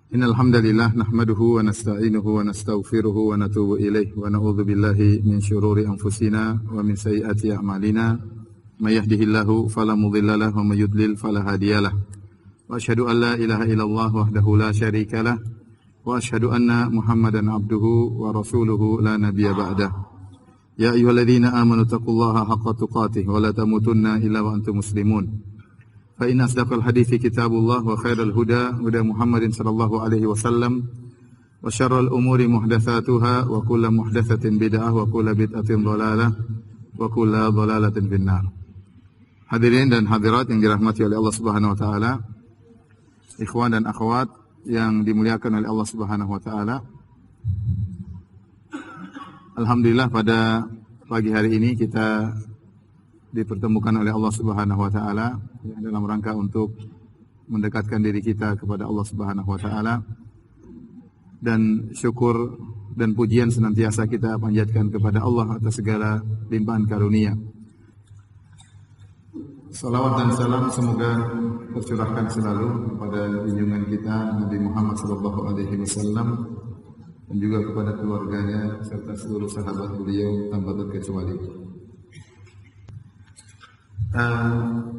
Innal hamdalillah nahmaduhu wa nasta'inuhu wa nastaghfiruhu wa natubu ilaihi wa na'udzu billahi min syururi anfusina wa min sayyiati a'malina may yahdihillahu fala mudilla lahu wa may yudlil fala hadiyalah wa asyhadu an la ilaha illallah wahdahu la syarikalah wa asyhadu anna Muhammadan abduhu wa rasuluhu la nabiyya ba'dah. Ya ayyuhalladzina amanu taqullaha haqqa tuqatih wa la tamutunna illa wa antum muslimun. Fa inna asdaqal hadithi kitabullah wa khairal huda huda Muhammadin sallallahu alaihi wasallam wa syarrul umuri muhdatsatuha wa kullu muhdatsatin bid'ah wa kullu bid'atin dhalalah wa kullu dhalalatin finnar. Hadirin dan hadirat yang dirahmati oleh Allah Subhanahu wa taala, ikhwan dan akhwat yang dimuliakan oleh Allah Subhanahu wa taala. Alhamdulillah pada pagi hari ini kita dipertemukan oleh Allah Subhanahu wa taala dalam rangka untuk mendekatkan diri kita kepada Allah Subhanahu wa taala, dan syukur dan pujian senantiasa kita panjatkan kepada Allah atas segala limpahan karunia. Salawat dan salam semoga tercurahkan selalu kepada junjungan kita Nabi Muhammad sallallahu alaihi wasallam dan juga kepada keluarganya serta seluruh sahabat beliau tanpa terkecuali.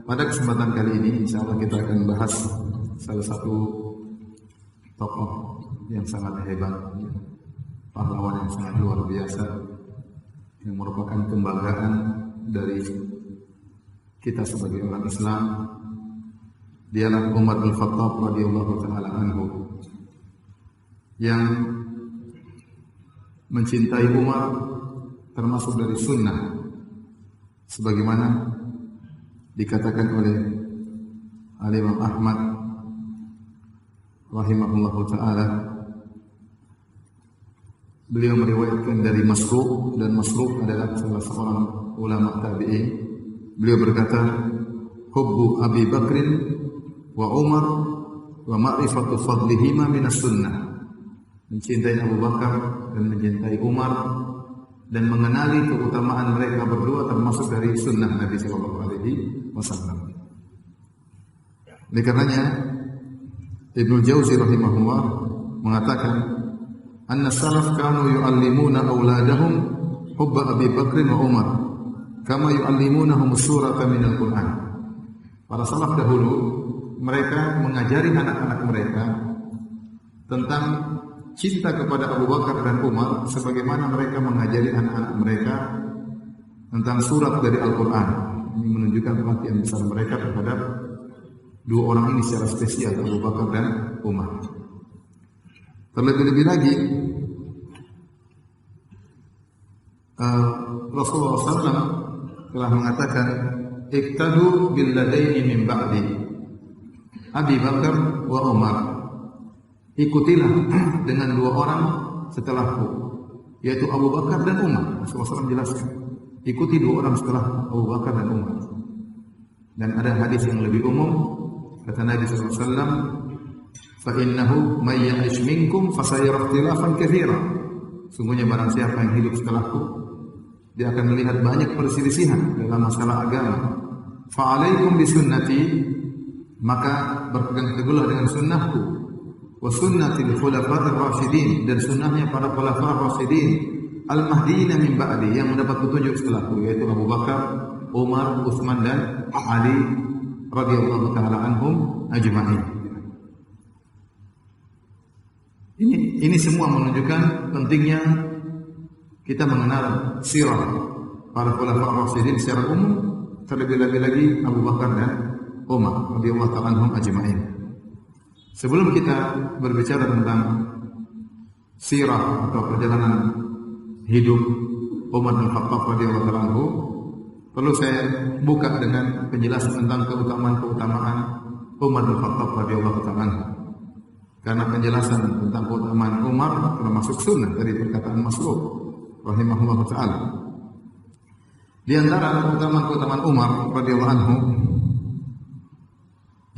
Pada kesempatan kali ini insyaallah kita akan bahas salah satu tokoh yang sangat hebat, pahlawan yang sangat luar biasa, yang merupakan kebanggaan dari kita sebagai orang Islam. Dialah Umar bin Khattab radhiyallahu taala anhu, yang mencintai Umar termasuk dari sunnah, sebagaimana dikatakan oleh Imam Ahmad rahimahullahu taala. Beliau meriwayatkan dari Masruq, dan Masruq adalah salah seorang ulama tabi'in. Beliau berkata, hubbu Abi Bakrin wa Umar wa ma'rifatu fadlihima minas sunnah. Mencintai Abu Bakar dan mencintai Umar dan mengenali keutamaan mereka berdua termasuk dari sunnah Nabi sallallahu alaihi wasallam. Oleh karenanya Ibnu Jauzi rahimahullah mengatakan, anna salaf kanu yu'allimuna auladahum hubba Abi Bakr wa Umar kama yu'allimunahum surata minal Qur'an. Para salaf dahulu mereka mengajari anak-anak mereka tentang cinta kepada Abu Bakar dan Umar sebagaimana mereka mengajari anak-anak mereka tentang surat dari Al-Quran. Ini menunjukkan perhatian besar mereka terhadap dua orang ini secara spesial, Abu Bakar dan Umar. Terlebih-lebih lagi, Rasulullah SAW telah mengatakan, iktadu billadaini min ba'di Abi Bakar wa Umar. Ikutilah dengan dua orang setelahku, yaitu Abu Bakar dan Umar. Rasulullah SAW menjelaskan, ikuti dua orang setelah Abu Bakar dan Umar. Dan ada hadis yang lebih umum, kata Nabi SAW, fa innahu may ya'ish minkum fasayara ikhtilafan katsira. Sungguhnya barang siapa yang hidup setelahku, dia akan melihat banyak perselisihan dalam masalah agama. Fa alaikum bisunnati, maka berpegang teguhlah dengan sunnahku, wa sunnatil khulafa'ir rasyidin, dan sunnahnya para khulafa'ir rasyidin al-mahdiyina min ba'di, yang mendapat petunjuk setelahku, yaitu Abu Bakar, Umar, Utsman dan Ali radhiyallahu taala anhum ajma'in. Ini semua menunjukkan pentingnya kita mengenal sirah para khulafa'ir rasyidin secara umum, terlebih-lebih lagi Abu Bakar dan Umar radhiyallahu taala anhum ajma'in. Sebelum kita berbicara tentang sirah atau perjalanan hidup Umar bin Khattab radhiyallahu anhu, perlu saya buka dengan penjelasan tentang keutamaan-keutamaan Umar bin Khattab radhiyallahu anhu. Karena penjelasan tentang keutamaan Umar termasuk sunnah dari perkataan Masruq rahimahullahu taala. Di antara keutamaan-keutamaan Umar radhiyallahu anhu,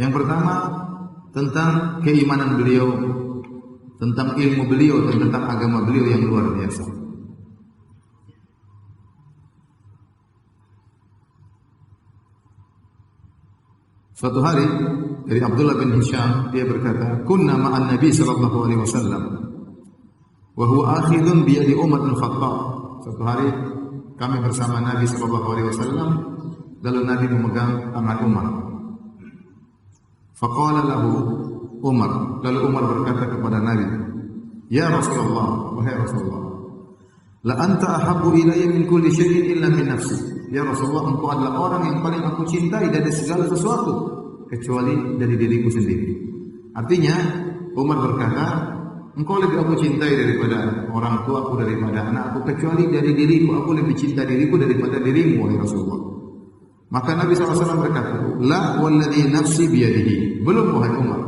yang pertama tentang keimanan beliau, tentang ilmu beliau dan tentang agama beliau yang luar biasa. Suatu hari dari Abdullah bin Hisham, dia berkata, "Kunna ma'an Nabi sallallahu alaihi wasallam wa huwa akhidun bi yadi Umar bin Khattab." Suatu hari kami bersama Nabi sallallahu alaihi wasallam, lalu Nabi memegang tangan Umar. Faqala lahu Umar, lalu Umar berkata kepada Nabi, "Ya Rasulullah, wahai Rasulullah, la anta ahabbu ilayya min kulli syai'in illa min nafsi." Ya Rasulullah, engkau adalah orang yang paling aku cintai dari segala sesuatu kecuali dari diriku sendiri. Artinya Umar berkata, engkau lebih aku cintai daripada orang tuaku, daripada anakku, kecuali dari diriku, aku lebih cinta diriku daripada dirimu, wahai Rasulullah. Maka Nabi SAW berkata, "La walladhi nafsi biyadihi." Belum, wahai Umar,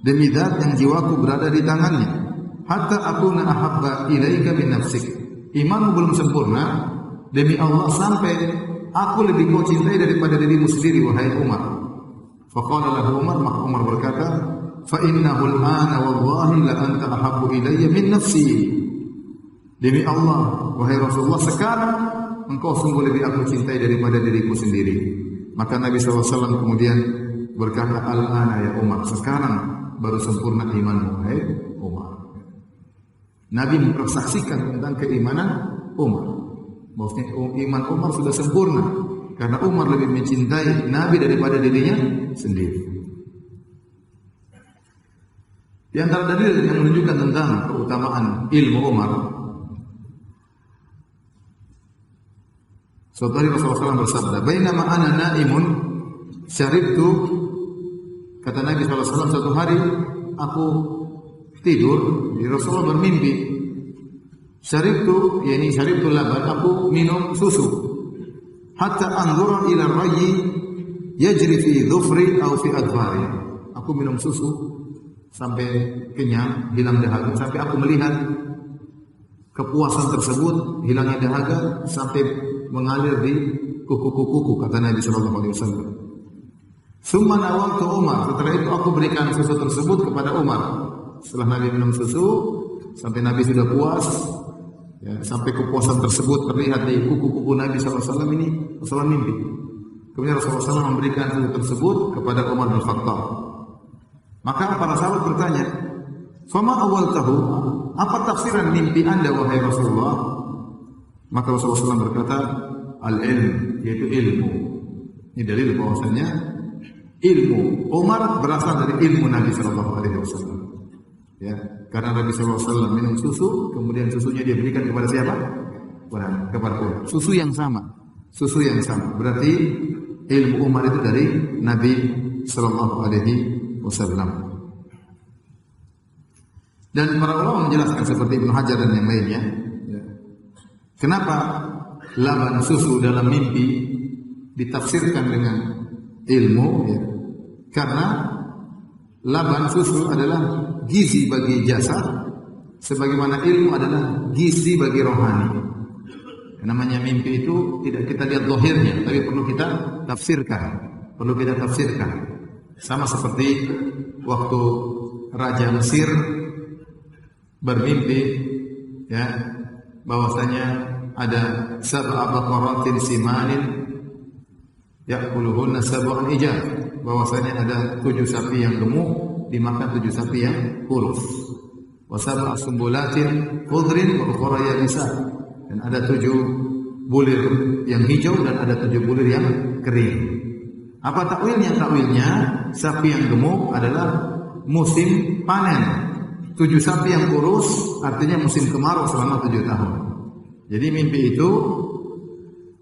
demi zat yang jiwaku berada di tangannya, hatta akuna ahabba ilaika min nafsik. Imanmu belum sempurna, demi Allah, sampai aku lebih kau cintai daripada dirimu sendiri, wahai Umar. Faqala lahu Umar, maka Umar berkata, "Fa innahu al-ana wallahi la anta ahabbu ilayya min nafsi." Demi Allah, wahai Rasulullah, sekarang engkau sungguh lebih aku cintai daripada diriku sendiri. Maka Nabi SAW kemudian berkata, "Al-ana ya Umar." Sekarang baru sempurna imanmu, wahai Umar. Nabi mempersaksikan tentang keimanan Umar. Maksudnya iman Umar sudah sempurna karena Umar lebih mencintai Nabi daripada dirinya sendiri. Di antara dalil yang menunjukkan tentang keutamaan ilmu Umar, suatu hari Rasulullah SAW bersabda, "Bainama ana naimun syaribtu." Kata Nabi SAW, suatu hari aku tidur, Rasulullah bermimpi. Syaribtu, yakni syaribtu laban, aku minum susu. Hatta anzura ila ar-rayyi yajri fi dhufri aw fi adfari. Aku minum susu sampai kenyang, hilang dahaga, sampai aku melihat kepuasan tersebut, hilangnya dahaga sampai mengalir di kuku-kuku, kata Nabi sallallahu alaihi wasallam. Summa nawaltu Umar, setelah itu aku berikan susu tersebut kepada Umar. Setelah Nabi minum susu sampai Nabi sudah puas, ya, sampai kepuasan tersebut terlihat di kuku-kuku Nabi sallallahu alaihi wasallam, ini Rasulullah mimpi. Kemudian Rasulullah SAW memberikan susu tersebut kepada Umar bin Khattab. Maka para sahabat bertanya, "Fama awaltahu?" Apa tafsiran mimpi Anda, wahai Rasulullah? Maka Rasulullah SAW berkata, "Al-ilm," yaitu ilmu. Ini dalil bahwasanya ilmu Umar berasal dari ilmu Nabi sallallahu alaihi wasallam. Ya, karena Nabi sallallahu alaihi wasallam minum susu, kemudian susunya dia berikan kepada siapa? Kepada Umar. Susu yang sama. Susu yang sama. Berarti ilmu Umar itu dari Nabi sallallahu alaihi wasallam. Dan para ulama menjelaskan seperti Ibnu Hajar dan yang lainnya, ya, kenapa laban susu dalam mimpi ditafsirkan dengan ilmu, ya. Karena laban susu adalah gizi bagi jasad, sebagaimana ilmu adalah gizi bagi rohani. Namanya mimpi itu tidak kita lihat zahirnya, tapi perlu kita tafsirkan. Perlu kita tafsirkan. Sama seperti waktu Raja Mesir bermimpi, ya, bahwasanya ada sab'a baqaratin simanin ya'kuluhunna sab'un ijaz, bahwasanya ada 7 sapi yang gemuk dimakan 7 sapi yang kurus. Wa sab'a sumbulatin khudrin wa ukhra yabisat, dan ada 7 bulir yang hijau dan ada 7 bulir yang kering. Apa takwilnya? Takwilnya sapi yang gemuk adalah musim panen. 7 sapi yang kurus artinya musim kemarau selama 7 tahun. Jadi mimpi itu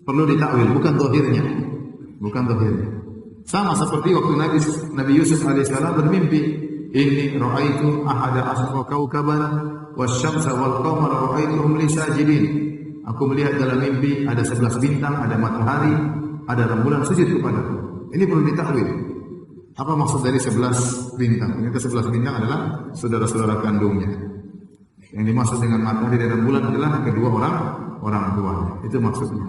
perlu ditakwil, bukan zahirnya. Bukan zahirnya. Sama seperti waktu Nabi Yusuf alaihissalam bermimpi, "Inni ra'aitu ahada asra kaukaban wasyamsa wal qamara ra'aituhum li sajidin." Aku melihat dalam mimpi ada 11 bintang, ada matahari, ada rembulan sujud kepadaku. Ini perlu ditakwil. Apa maksud dari 11 bintang? Ternyata 11 bintang adalah saudara-saudara kandungnya. Yang dimaksud dengan matahari dan rembulan adalah kedua orang tuanya. Itu maksudnya.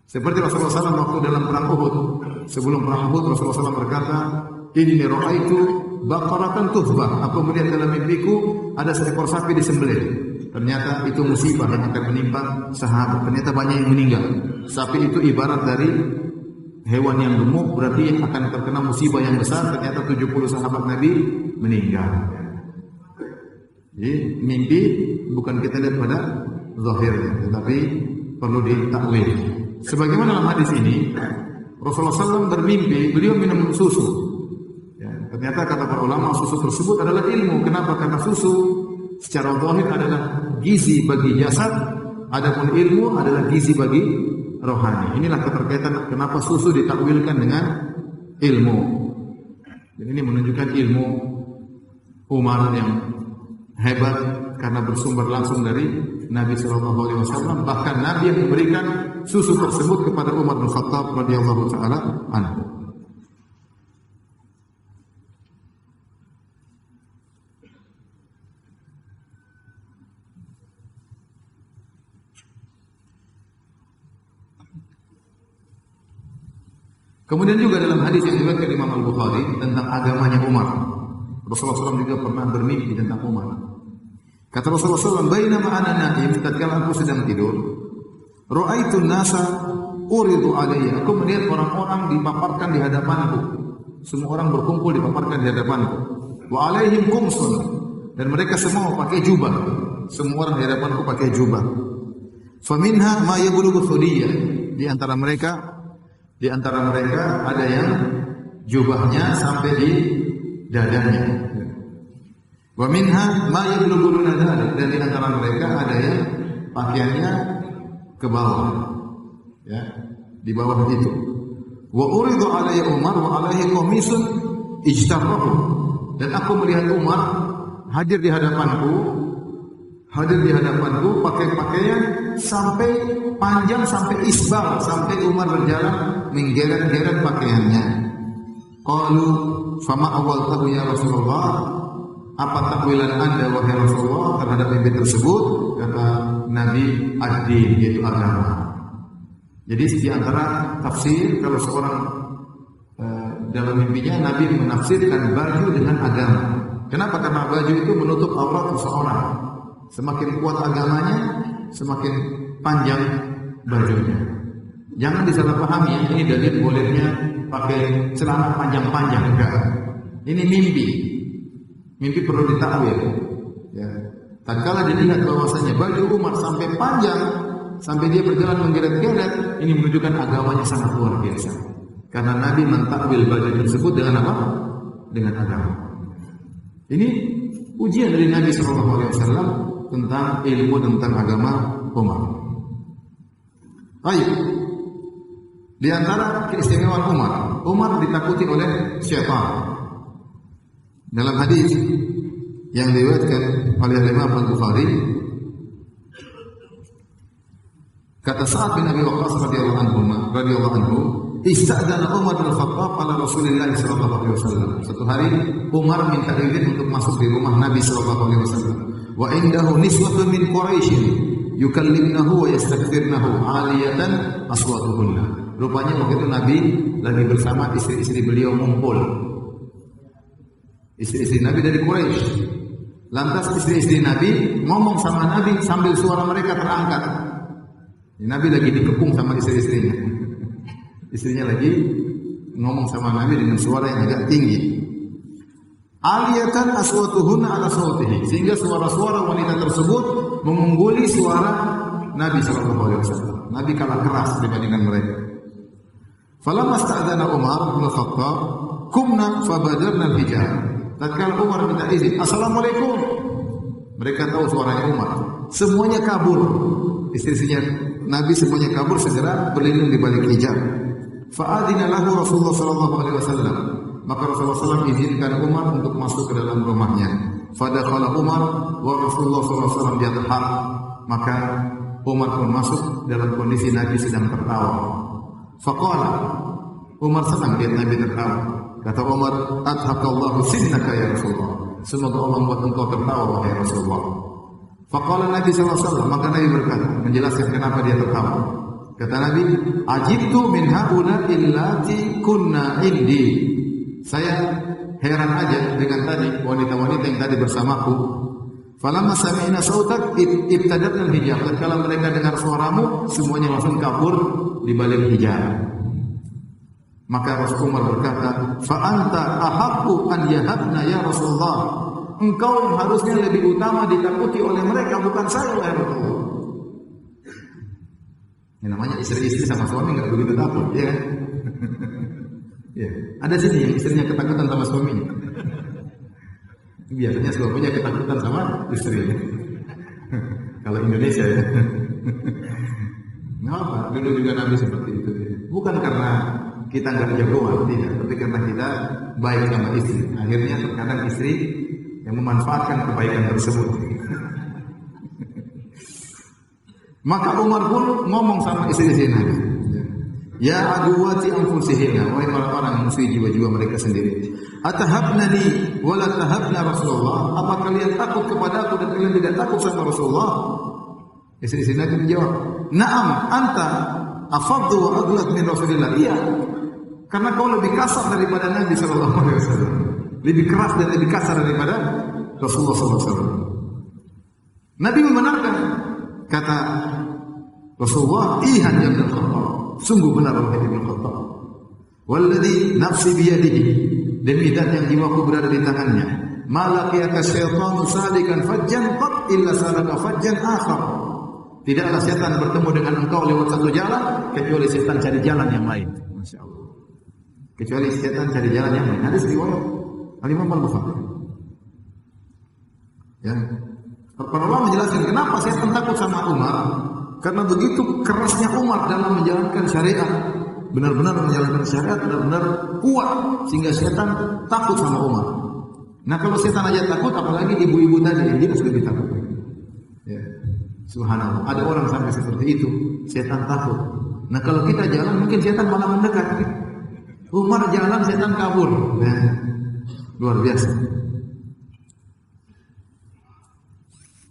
Seperti Rasulullah SAW waktu dalam perang Uhud. Sebelum perang Uhud Rasulullah SAW berkata, "Inni ra'aitu baqaratan tuhbah." Aku melihat dalam mimpiku ada seekor sapi disembelih. Ternyata itu musibah yang akan menimpa sahabat. Ternyata banyak yang meninggal. Sapi itu ibarat dari hewan yang gemuk berarti akan terkena musibah yang besar. Ternyata 70 sahabat Nabi meninggal. Jadi mimpi bukan kita lihat pada zahirnya, tetapi perlu ditakwil. Sebagaimana dalam hadis ini, Rasulullah SAW bermimpi, beliau minum susu. Ya, ternyata kata para ulama susu tersebut adalah ilmu. Kenapa? Karena susu secara zahir adalah gizi bagi jasad, adapun ilmu adalah gizi bagi rohani. Inilah keterkaitan kenapa susu ditakwilkan dengan ilmu. Dan ini menunjukkan ilmu Umar yang hebat karena bersumber langsung dari Nabi Shallallahu Alaihi Wasallam. Bahkan Nabi yang memberikan susu tersebut kepada Umar bin Khattab radhiyallahu taala anhu. Kemudian juga dalam hadis yang diriwayatkan Imam Al-Bukhari tentang agamanya Umar, Rasulullah SAW juga pernah bermimpi tentang Umar. Kata Rasulullah SAW, "Bainama ana naim," tatkala aku sedang tidur, "ra'aitun nasa uridu alayya." Aku melihat orang-orang dipaparkan di hadapanku. Semua orang berkumpul dipaparkan di hadapanku. Wa alaihim qumsun, dan mereka semua pakai jubah. Semua orang di hadapanku pakai jubah. Fa minha ma yablughu thudiyya. Di antara mereka ada yang jubahnya sampai di dadanya. Wa minha ma yablughu dzalik, dan di antara mereka ada yang pakaiannya ke bawah. Ya, di bawah itu. Wa uridu alayya Umar wa alayhi qamisun ijtarahu. Dan aku melihat Umar hadir di hadapanku pakai pakaian sampai panjang sampai isbal, sampai Umar berjalan menggeret-geret pakaiannya. Qalu fama awwaltahu ya Rasulullah? Apa takwilan Anda wahai Rasulullah terhadap mimpi tersebut? Kata Nabi, ad-din, yaitu agama. Jadi di antara tafsir kalau seorang dalam mimpinya Nabi menafsirkan baju dengan agama. Kenapa? Karena baju itu menutup aurat seseorang. Semakin kuat agamanya, semakin panjang bajunya. Jangan disalahpahami, ini dalil bolehnya pakai celana panjang-panjang, enggak. Ini mimpi. Mimpi perlu ditakwil. Ya. Tatkala dilihat bahwasanya baju Umar sampai panjang, sampai dia berjalan menggeret-geret, ini menunjukkan agamanya sangat luar biasa. Karena Nabi mentakwil baju tersebut dengan apa? Dengan agama. Ini ujian dari Nabi SAW tentang ilmu tentang agama Umar. Baik. Di antara keistimewaan Umar ditakuti oleh syaitan. Dalam hadis yang diriwayatkan oleh Imam Al-Bukhari, kata Sa'ad bin Abi Waqqas radhiyallahu anhu, "Ista'dzana Umar bin Khattab ala Rasulillah sallallahu alaihi wasallam." Satu hari Umar minta izin untuk masuk di rumah Nabi sallallahu alaihi wasallam. Wa indahu niswatun min Quraisy yukallimnahu wa yastakbirnahu 'aliyatan aswatuhunna. Rupanya waktu itu Nabi lagi bersama istri-istri beliau ngumpul. Istri-istri Nabi dari Quraisy. Lantas istri-istri Nabi ngomong sama Nabi sambil suara mereka terangkat. Nabi lagi dikepung sama istri-istrinya. Istrinya lagi ngomong sama Nabi dengan suara yang agak tinggi. Aliyatan aswatuhunna ala sawtihi, sehingga suara-suara wanita tersebut mengungguli suara Nabi sallallahu alaihi wasallam. Nabi kalah keras dibandingkan mereka. Falamma sta'dzana Umar bin Khattab, kumna fabadarna al-hijab. Tatkala Umar minta izin, "Assalamualaikum." Mereka tahu suaranya Umar. Semuanya kabur. Istri-istrinya Nabi semuanya kabur, segera berlindung di balik hijab. Fa'adina lahu Rasulullah sallallahu alaihi wasallam. Maka Rasulullah SAW izinkan Umar untuk masuk ke dalam rumahnya. Fadakhala Umar wa Rasulullah SAW yadhhak. Maka Umar pun masuk dalam kondisi Nabi sedang tertawa. Faqala, Umar senang lihat Nabi tertawa. Kata Umar, "Adhakallahu sinnaka ya Rasulullah." Semoga Allah membuat engkau tertawa wahai Rasulullah. Faqala Nabi SAW, maka Nabi berkata, menjelaskan kenapa dia tertawa. Kata Nabi, "Ajibtu min haula illati kunna indi." Saya heran aja dengan tadi wanita-wanita yang tadi bersamaku. Falamma sami'na sautak ibtada'na al-hijab. Tatkala mereka dengar suaramu, semuanya langsung kabur di balik hijab. Maka Rasul Umar berkata, fa anta ahaqqu an yahabna ya Rasulullah. Engkau yang harusnya lebih utama ditakuti oleh mereka, bukan saya ya Rasulullah. Yang namanya istri-istri sama suami enggak begitu takut, ya kan? Ya, ada sini yang istrinya ketakutan sama suaminya. Biasanya suaminya ketakutan sama istrinya. Kalau Indonesia ya. Kenapa? Dulu juga Nabi seperti itu. Bukan karena kita nggak jagoan, tidak, tapi karena kita baik sama istri. Akhirnya terkadang istri yang memanfaatkan kebaikan tersebut. Maka Umar pun ngomong sama istri-istri Nabi, ya aduwati anfusihinna, wahai orang-orang musuh jiwa-jiwa mereka sendiri. Atahabnani wa la tahabna Rasulullah? Apa kalian takut kepadaku dan kalian tidak takut sama Rasulullah? Istri-istri Nabi menjawab, na'am anta afaddu wa aghlaq min Rasulillah. Iya, karena kau lebih kasar daripada Nabi sallallahu alaihi wasallam. Lebih keras dan lebih kasar daripada Rasulullah sallallahu alaihi wasallam. Nabi membenarkan kata Rasulullah, ihan ya Ibnu Khattab. Sungguh benar wahai Ibnu Khattab. Walladzi nafsi biyadihi, demi zat yang jiwaku berada di tangannya. Malaqiyaka syaitanu salikan fajjan qad illa salaka fajjan akhar. Tidaklah setan bertemu dengan engkau lewat satu jalan kecuali setan cari jalan yang lain. Masya Allah. Kecuali setan cari jalan yang lain. Hadis riwayat Al-Imam Al-Bukhari. Ya. Para ulama menjelaskan kenapa setan takut sama Umar? Karena begitu kerasnya Umar dalam menjalankan syariat, benar-benar menjalankan syariat, benar-benar kuat sehingga setan takut sama Umar. Nah kalau setan aja takut, apalagi ibu-ibu tadi yang jelas lebih takut. Ya. Subhanallah, ada orang sampai seperti itu, setan takut. Nah kalau kita jalan, mungkin setan malah mendekat. Umar jalan, setan kabur. Nah, luar biasa.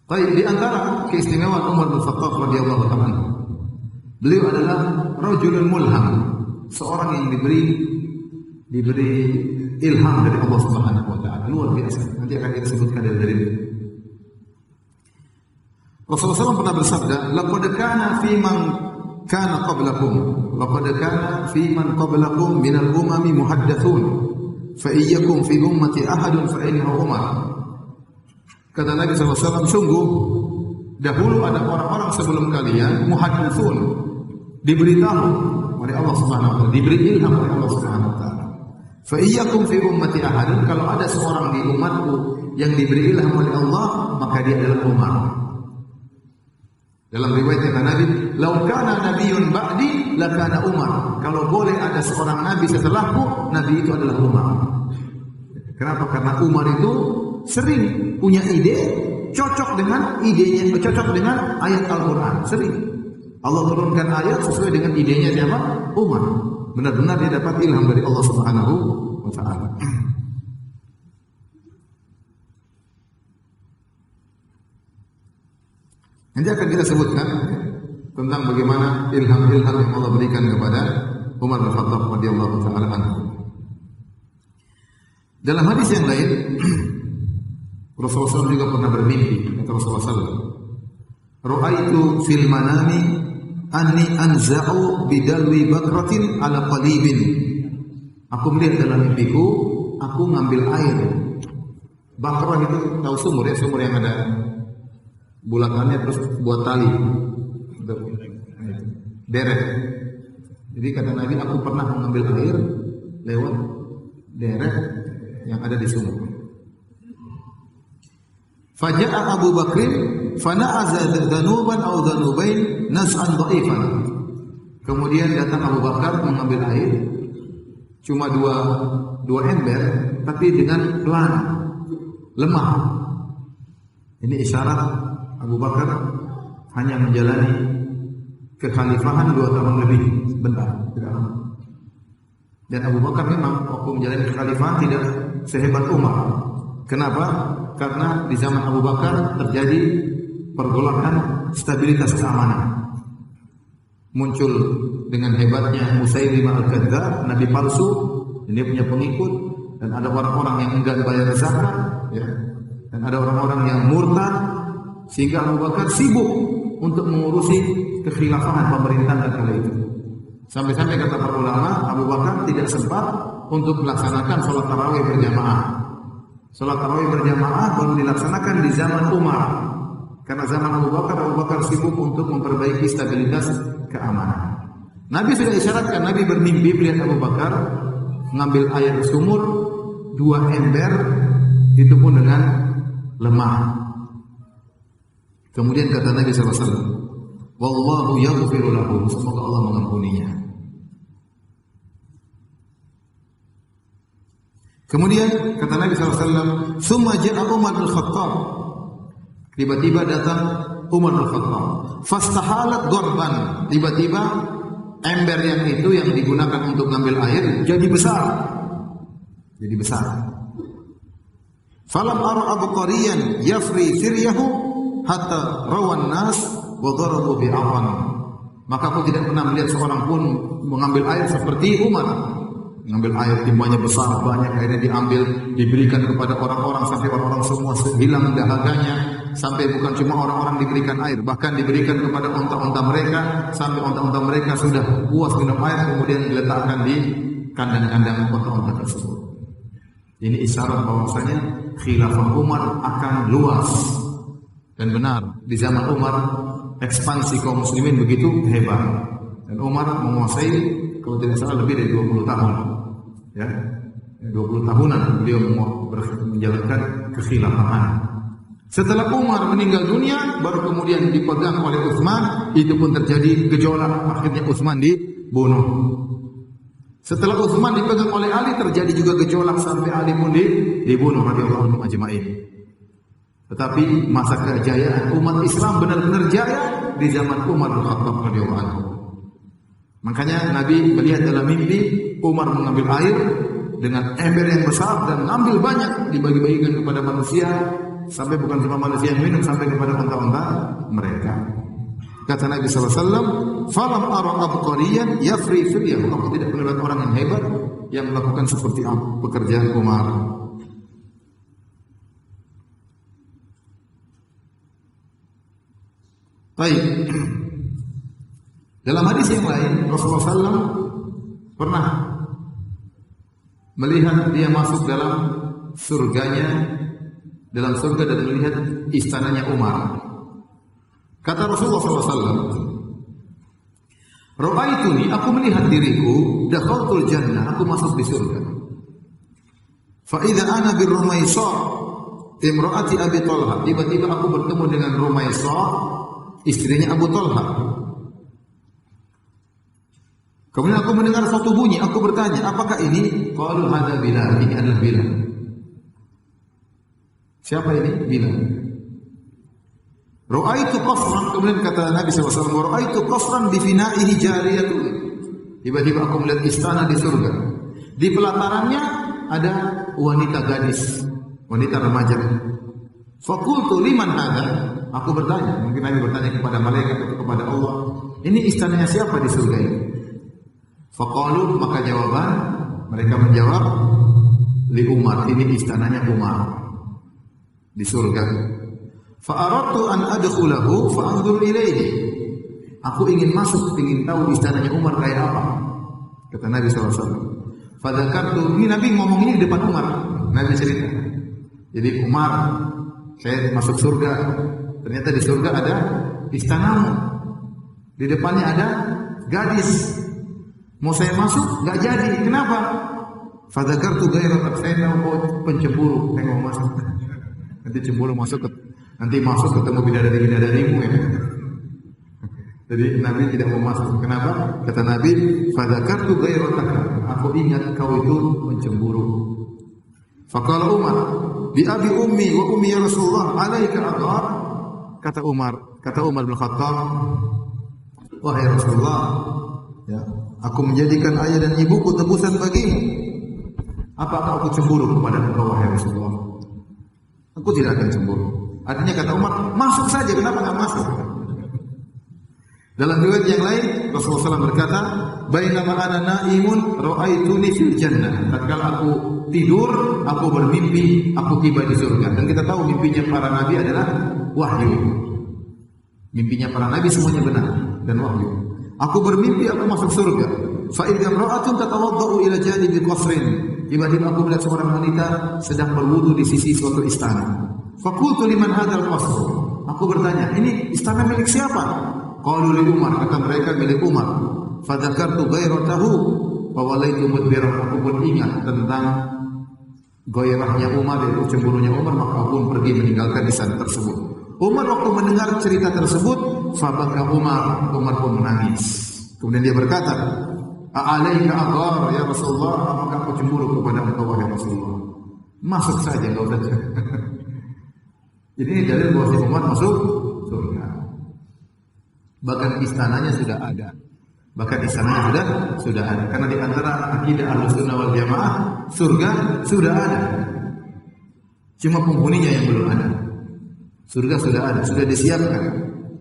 Baik, di antara keistimewaan Umar bin Khattab radhiyallahu ta'ala, beliau adalah rajulun mulham, seorang yang diberi ilham dari Allah Subhanahu wa taala. Luar biasa. Nanti akan kita sebutkan dari Rasulullah SAW pernah bersabda, laqad kana fi man kana qablakum, laqad kana fi man qablakum minal umami muhaddathun, fa iyyakum fi ummati ahadun fa innahu Umar. Kata Nabi SAW, sungguh dahulu ada orang-orang sebelum kalian muhaddathun, diberitahu oleh Allah Subhanahu wa taala, diberi ilham oleh Allah Subhanahu wa taala. Fa iyyakum fi ummati ahadun, kalau ada seorang di umatku yang diberi ilham oleh Allah, maka dia adalah Umar. Dalam riwayat kata Nabi, "Lau kana nabiyyun ba'di lakana Umar." Kalau boleh ada seorang nabi setelahku, nabi itu adalah Umar. Kenapa? Karena Umar itu sering punya ide cocok dengan idenya, cocok dengan ayat Al-Qur'an. Sering Allah turunkan ayat sesuai dengan idenya siapa? Umar. Benar-benar dia dapat ilham dari Allah Subhanahu wa taala. Nanti akan kita sebutkan tentang bagaimana ilham-ilham yang Allah berikan kepada Umar bin Khattab radhiyallahu taala anhu. Dalam hadis yang lain, Rasulullah SAW juga pernah bermimpi, kata Rasulullah SAW, "Ra'aitu fil manami anni anza'u bidalwi bakratin ala qalibin." Aku melihat dalam mimpiku, aku ngambil air. Bakrah itu tahu sumur ya, sumur yang ada bulatannya terus buat tali deret. Jadi kata Nabi, aku pernah mengambil air lewat deret yang ada di sumur. Faja'a Abu Bakrin fana'aza dhanuban aw dhanubain nas'an dha'ifan. Kemudian datang Abu Bakar mengambil air, cuma dua ember, tapi dengan pelan, lemah. Ini isyarat Abu Bakar hanya menjalani kekhalifahan 2 tahun lebih, sebentar, tidak lama. Dan Abu Bakar memang waktu menjalani kekhalifahan tidak sehebat Umar. Kenapa? Karena di zaman Abu Bakar terjadi pergolakan stabilitas keamanan. Muncul dengan hebatnya Musailimah al-Kadzdzab, nabi palsu, dan dia punya pengikut, dan ada orang-orang yang enggan bayar zakat, ya. Dan ada orang-orang yang murtad, sehingga Abu Bakar sibuk untuk mengurusi kekhilafahan pemerintahan kala itu. Sampai-sampai kata para ulama, Abu Bakar tidak sempat untuk melaksanakan sholat tarawih berjamaah. Sholat tarawih berjamaah baru dilaksanakan di zaman Umar. Karena zaman Abu Bakar sibuk untuk memperbaiki stabilitas keamanan. Nabi sudah isyaratkan, Nabi bermimpi melihat Abu Bakar mengambil air sumur 2 ember, itu pun dengan lemah. Kemudian kata Nabi SAW, wallahu yaghfiru lahu, semoga Allah mengampuninya. Kemudian kata Nabi SAW, summa ja'a Umar bin Khattab. Tiba-tiba datang Umar bin Khattab. Fastahalat gorban. Tiba-tiba ember yang itu yang digunakan untuk ngambil air jadi besar. Jadi besar. Falam ara Abu Qariyan yafri firyahu hatta rawan nas wa darabu bi'afan. Maka aku tidak pernah melihat seorang pun mengambil air seperti Umar. Mengambil air timbanya besar, banyak, akhirnya diambil, diberikan kepada orang-orang sampai orang-orang semua hilang dahaganya, sampai bukan cuma orang-orang diberikan air, bahkan diberikan kepada onta-onta mereka, sampai onta-onta mereka sudah puas minum air, kemudian diletakkan di kandang-kandang onta-onta tersebut. Ini isyarat bahwasanya khilafah Umar akan luas. Dan benar, di zaman Umar ekspansi kaum muslimin begitu hebat. Dan Umar menguasai kalau tidak salah lebih dari 20 tahun. Ya, 20 tahunan beliau menjalankan kekhilafahan. Setelah Umar meninggal dunia, baru kemudian dipegang oleh Utsman, itu pun terjadi gejolak, akhirnya Utsman dibunuh. Setelah Utsman dipegang oleh Ali, terjadi juga gejolak sampai Ali pun dibunuh radhiyallahu anhu ajma'in. Tetapi masa kejayaan umat Islam benar-benar jaya di zaman Umar bin Khattab radhiyallahu anhu. Makanya Nabi melihat dalam mimpi Umar mengambil air dengan ember yang besar dan mengambil banyak, dibagi-bagikan kepada manusia, sampai bukan cuma manusia yang minum, sampai kepada onta-onta mereka. Kata Nabi SAW, falam ara abqariyan yafri firyahu. Aku tidak melihat orang yang hebat yang melakukan seperti pekerjaan Umar. Baik. Dalam hadis yang lain, Rasulullah SAW pernah melihat dia masuk dalam surganya, dalam surga, dan melihat istananya Umar. Kata Rasulullah SAW, ra'aituni, aku melihat diriku, dakhaltul jannah, aku masuk di surga. Fa idza ana bir Rumaisah, imraati Abi Talha. Tiba-tiba aku bertemu dengan Rumaisah, istrinya Abu Talha. Kemudian aku mendengar suatu bunyi, aku bertanya, apakah ini? Qalu hadza Bilal, ini adalah Bilal. Siapa ini? Bilal. Ra'aitu qasran, kemudian kata Nabi SAW, ra'aitu qasran bi fina'ihi jariyatun. Tiba-tiba aku melihat istana di surga. Di pelatarannya ada wanita gadis, wanita remaja. Faqultu liman hadza? Aku bertanya, mungkin Nabi bertanya kepada malaikat atau kepada Allah, ini istananya siapa di surga ini? Faqalu, maka jawaban mereka menjawab, li Umar, ini istananya Umar di surga. Fa aradtu an adkhulahu fa anzur ilaihi. Aku ingin masuk, ingin tahu istananya Umar kayak apa. Kata Nabi SAW. Fa dzakartu, ini Nabi ngomong ini di depan Umar. Nabi cerita. Jadi Umar, saya masuk surga. Ternyata di surga ada istanamu. Di depannya ada gadis. Mau saya masuk, enggak jadi. Kenapa? Fadzakartu ghairat, saya mau pencemburu, saya mau masuk. Nanti cemburu masuk, nanti masuk ketemu bidadari-bidadarimu ya. Jadi Nabi tidak mau masuk. Kenapa? Kata Nabi, fadzakartu ghairataka, aku ingat kau itu pencemburu. Faqala Umar, bi abi ummi wa ummi ya Rasulullah, alaika aqar. Kata Umar bin Khattab, wahai Rasulullah, ya, aku menjadikan ayah dan ibuku tebusan bagimu. Apakah aku cemburu kepada engkau, wahai Rasulullah? Aku tidak akan cemburu. Artinya kata Umar, masuk saja, kenapa enggak masuk? Dalam riwayat yang lain, Rasulullah SAW berkata, bainama ana naimun ra'aituni fil jannah. Tatkala aku tidur, aku bermimpi, aku tiba di surga. Dan kita tahu mimpinya para nabi adalah wahyu. Mimpinya para nabi semuanya benar dan wahyu. Aku bermimpi, aku masuk surga. Fa idza imra'atun tatawaddau ila janibi qasrin. Tiba-tiba aku melihat seorang wanita sedang berwudu di sisi suatu istana. Faqultu liman hadzal qasr? Aku bertanya, ini istana milik siapa? Qalu li Umar, kata mereka milik Umar. Fa dzakartu ghairatahu wa walaitu mudbiran. Aku pun ingat tentang gairahnya Umar, yaitu cemburunya Umar, maka aku pun pergi meninggalkan istana tersebut. Umar waktu mendengar cerita tersebut, fa baka Umar pun menangis. Kemudian dia berkata, "A'alaika aghar ya Rasulullah, apakah aku cemburu kepada engkau wahai Rasulullah?" Masuk saja, enggak usah. Jadi ini dalil bahwa Umar masuk surga. Bahkan istananya sudah ada. Karena di antara akidah Ahlussunnah wal Jamaah, surga sudah ada. Cuma penghuninya yang belum ada. Surga sudah ada, sudah disiapkan.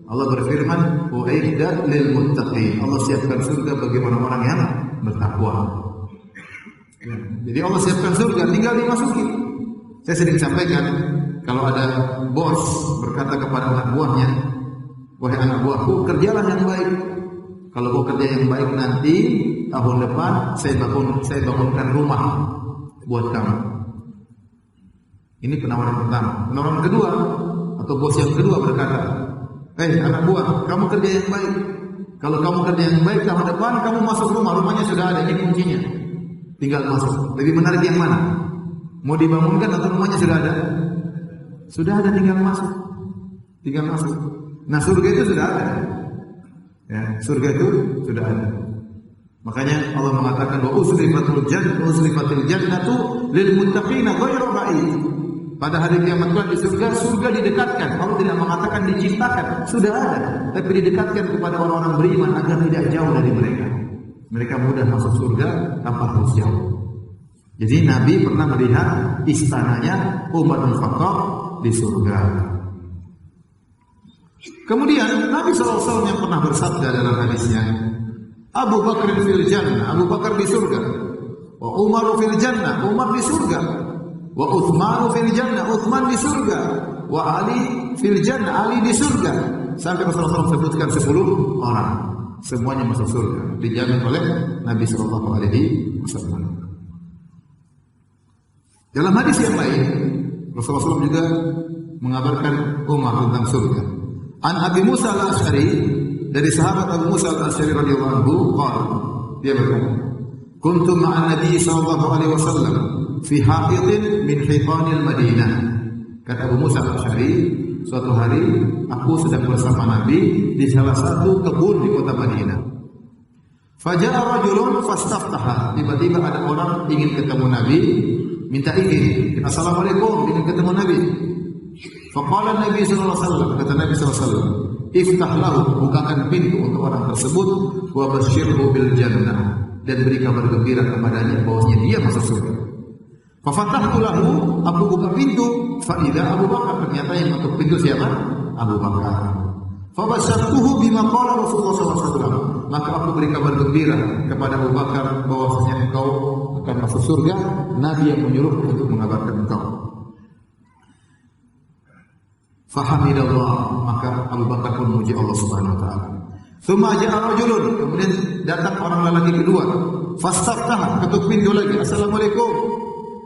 Allah berfirman, "U'iddat lil muttaqin." Allah siapkan surga bagi orang-orang yang bertakwa. Jadi Allah siapkan surga, tinggal dimasuki. Saya sering sampaikan, kalau ada bos berkata kepada anak buahnya, "Wahai anak buahku, kerjalah yang baik. Kalau kau kerja yang baik nanti tahun depan saya bangunkan rumah buat kamu." Ini penawaran pertama. Penawaran kedua atau bos yang kedua berkata, anak buah, kamu kerja yang baik. Kalau kamu kerja yang baik tahun depan kamu masuk rumahnya sudah ada, ini kuncinya. Tinggal masuk. Lebih menarik yang mana? Mau dibangunkan atau rumahnya sudah ada? Sudah ada, tinggal masuk. Nah, surga itu sudah ada. Ya, surga itu sudah ada. Makanya Allah mengatakan wa usrifatil jannatu lil muttaqina ghairu ba'id. Pada hari kiamat kelak di surga didekatkan. Allah tidak mengatakan diciptakan, sudah ada, tapi didekatkan kepada orang-orang beriman agar tidak jauh dari mereka. Mereka mudah masuk surga tanpa harus jauh. Jadi Nabi pernah melihat istananya Umar bin Khattab di surga. Kemudian Nabi SAW yang pernah bersabda dalam hadisnya, Abu Bakar fil jannah, Abu Bakar di surga. Wa Umar fil jannah, Umar di surga. Wa Utsman fil jannah, Utsman di surga. Wa Ali fil jannah, Ali di surga. Sampai Rasulullah SAW sebutkan 10 orang. Semuanya masuk surga, dijamin oleh Nabi sallallahu alaihi wasallam. Dalam hadis yang lain, Rasulullah SAW juga mengabarkan Umar tentang surga. An Abi Musa al-Asy'ari, dari sahabat Abu Musa al-Asy'ari radhiyallahu anhu, qala, dia berkata, "Kuntu ma'an Nabi sallallahu alaihi wasallam fi haqidin min hitanil Madinah." Kata Abu Musa al-Asy'ari, suatu hari aku sedang bersama Nabi di salah satu kebun di kota Madinah. Faja'a rajulun fastaftaha. Tiba-tiba ada orang ingin ketemu Nabi, minta izin. Assalamualaikum, ingin ketemu Nabi. Faqala Nabi sallallahu alaihi wasallam, kata Nabi sallallahu alaihi wasallam, "Iftah lahu," bukakan pintu untuk orang tersebut, "wa basyirhu bil jannah," dan beri kabar gembira kepadanya bahwasanya dia masuk surga. Fa fatahtu lahu, aku buka pintu, fa idza Abu Bakar, ternyata yang ketuk pintu siapa? Abu Bakar. Fa basyartuhu bima qala Rasulullah sallallahu alaihi wasallam, maka aku beri kabar gembira kepada Abu Bakar bahwasanya engkau akan masuk surga, Nabi yang menyuruh untuk mengabarkan engkau. Fahamidallah, maka Abu Bakar pun memuji Allah Subhanahu wa taala. Tsumma ja'a rajulun, kemudian datang orang lelaki kedua. Fastaftaha, ketuk pintu lagi. Assalamualaikum.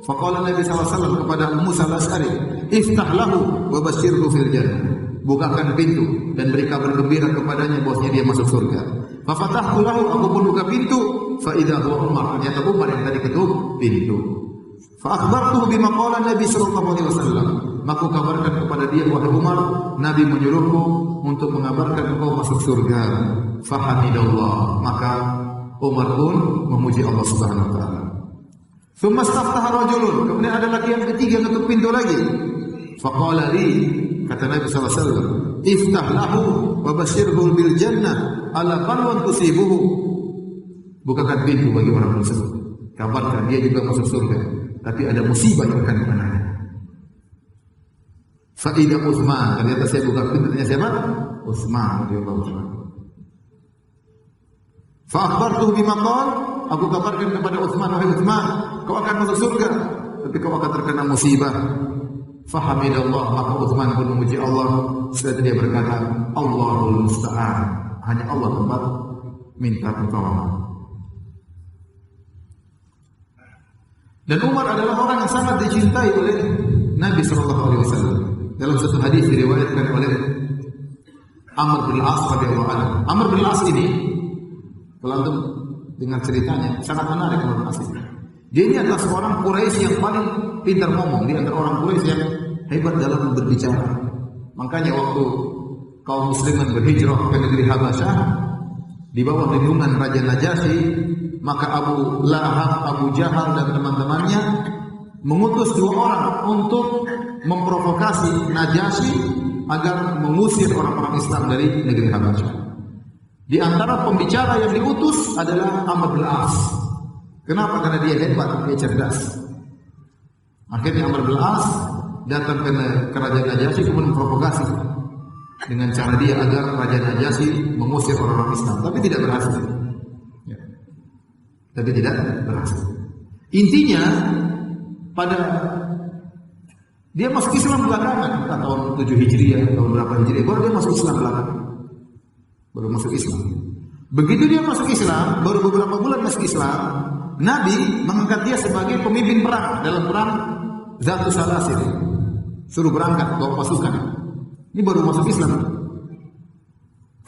Faqala Nabi sallallahu alaihi wasallam kepada Musa al-Asy'ari, "Iftah lahu wa basyirhu fil jannah." Bukakan pintu dan beri kabar gembira kepadanya bahwasanya dia masuk surga. Fa fatahtu lahu, aku pun buka pintu, fa idza huwa Umar, ternyata Umar yang tadi ketuk pintu. Fa akhbartuhu bima qala Nabi sallallahu alaihi wasallam. Maka kabarkan kepada dia, wahai Umar, Nabi menyuruhku untuk mengabarkan engkau masuk surga. Fahamidallah, maka Umar pun memuji Allah Subhanahu wa taala. Tsumma staftaha rajulun, kemudian ada lagi yang ketiga ketuk pintu lagi. Faqala li, kata Nabi sallallahu alaihi wasallam, "Iftah lahu wa basyirhu bil jannah ala qalwan tusibuhu." Bukakan pintu bagi orang tersebut. Kabarkan dia juga masuk surga, tapi ada musibah yang akan mengenai. Fa'idha Utsman, ternyata saya buka pintunya siapa? Utsman radhiyallahu anhu. Fa akhbartuhu bima qala, aku kabarkan kepada Utsman, wahai Utsman, kau akan masuk surga, tapi kau akan terkena musibah. Fahamidallah, maka Utsman pun memuji Allah. Setelah dia berkata, Allahul musta'an, hanya Allah tempat minta pertolongan. Dan Umar adalah orang yang sangat dicintai oleh Nabi sallallahu alaihi wasallam. Dalam satu hadis diriwayatkan oleh Amr bin Al-As radhiyallahu anhu. Amr bin Al-As ini, kalau antum dengar ceritanya, sangat menarik Amr bin Al-As ini. Dia ini adalah seorang Quraisy yang paling pintar ngomong di antara orang Quraisy yang hebat dalam berbicara. Makanya waktu kaum muslimin berhijrah ke negeri Habasyah di bawah lindungan Raja Najasyi, maka Abu Lahab, Abu Jahal dan teman-temannya mengutus 2 orang untuk memprovokasi Najasyi agar mengusir orang-orang Islam dari negeri Habasyah. Di antara pembicara yang diutus adalah Amr bin Al-As. Kenapa? Karena dia hebat, dia cerdas. Akhirnya Amr bin Al-As datang ke kerajaan Najasyi kemudian memprovokasi dengan cara dia agar Raja Najasyi mengusir orang-orang Islam, tapi tidak berhasil. Ya. Tapi tidak berhasil. Intinya pada dia masuk Islam belakangan, tahun 7 Hijriah, tahun berapa Hijriah, baru dia masuk Islam belakangan. Baru masuk Islam. Begitu dia masuk Islam, baru beberapa bulan masuk Islam, Nabi mengangkat dia sebagai pemimpin perang dalam perang Zatus Salasil. Suruh berangkat bawa pasukan. Ini baru masuk Islam.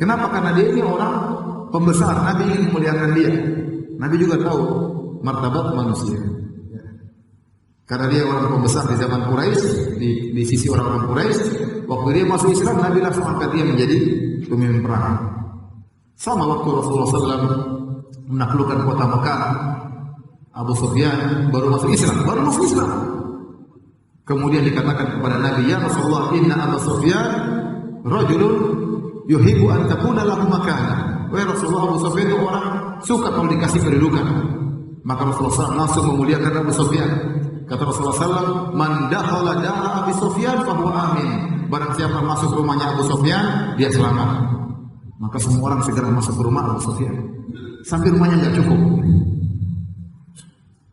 Kenapa? Karena dia ini orang pembesar. Nabi ingin memuliakan dia. Nabi juga tahu martabat manusia. Karena dia orang pembesar di zaman Quraisy, di sisi orang-orang Quraisy. Waktu dia masuk Islam, Nabi langsung angkat dia menjadi pemimpin perang. Sama waktu Rasulullah SAW menaklukkan kota Mekah, Abu Sufyan baru masuk Islam. Kemudian dikatakan kepada Nabi, ya Rasulullah, inna Abu Sufyan rajulun yuhibbu an takuna lahu makana. Wahai Rasulullah, Abu Sufyan itu orang suka kalau dikasih kedudukan. Maka Rasulullah SAW langsung memuliakan Abu Sufyan. Kata Rasulullah SAW, man dakhala dara Abu Sufyan fahuwa amin. Barang siapa masuk rumahnya Abu Sufyan, dia selamat. Maka semua orang segera masuk ke rumah Abu Sufyan. Sampai rumahnya enggak cukup.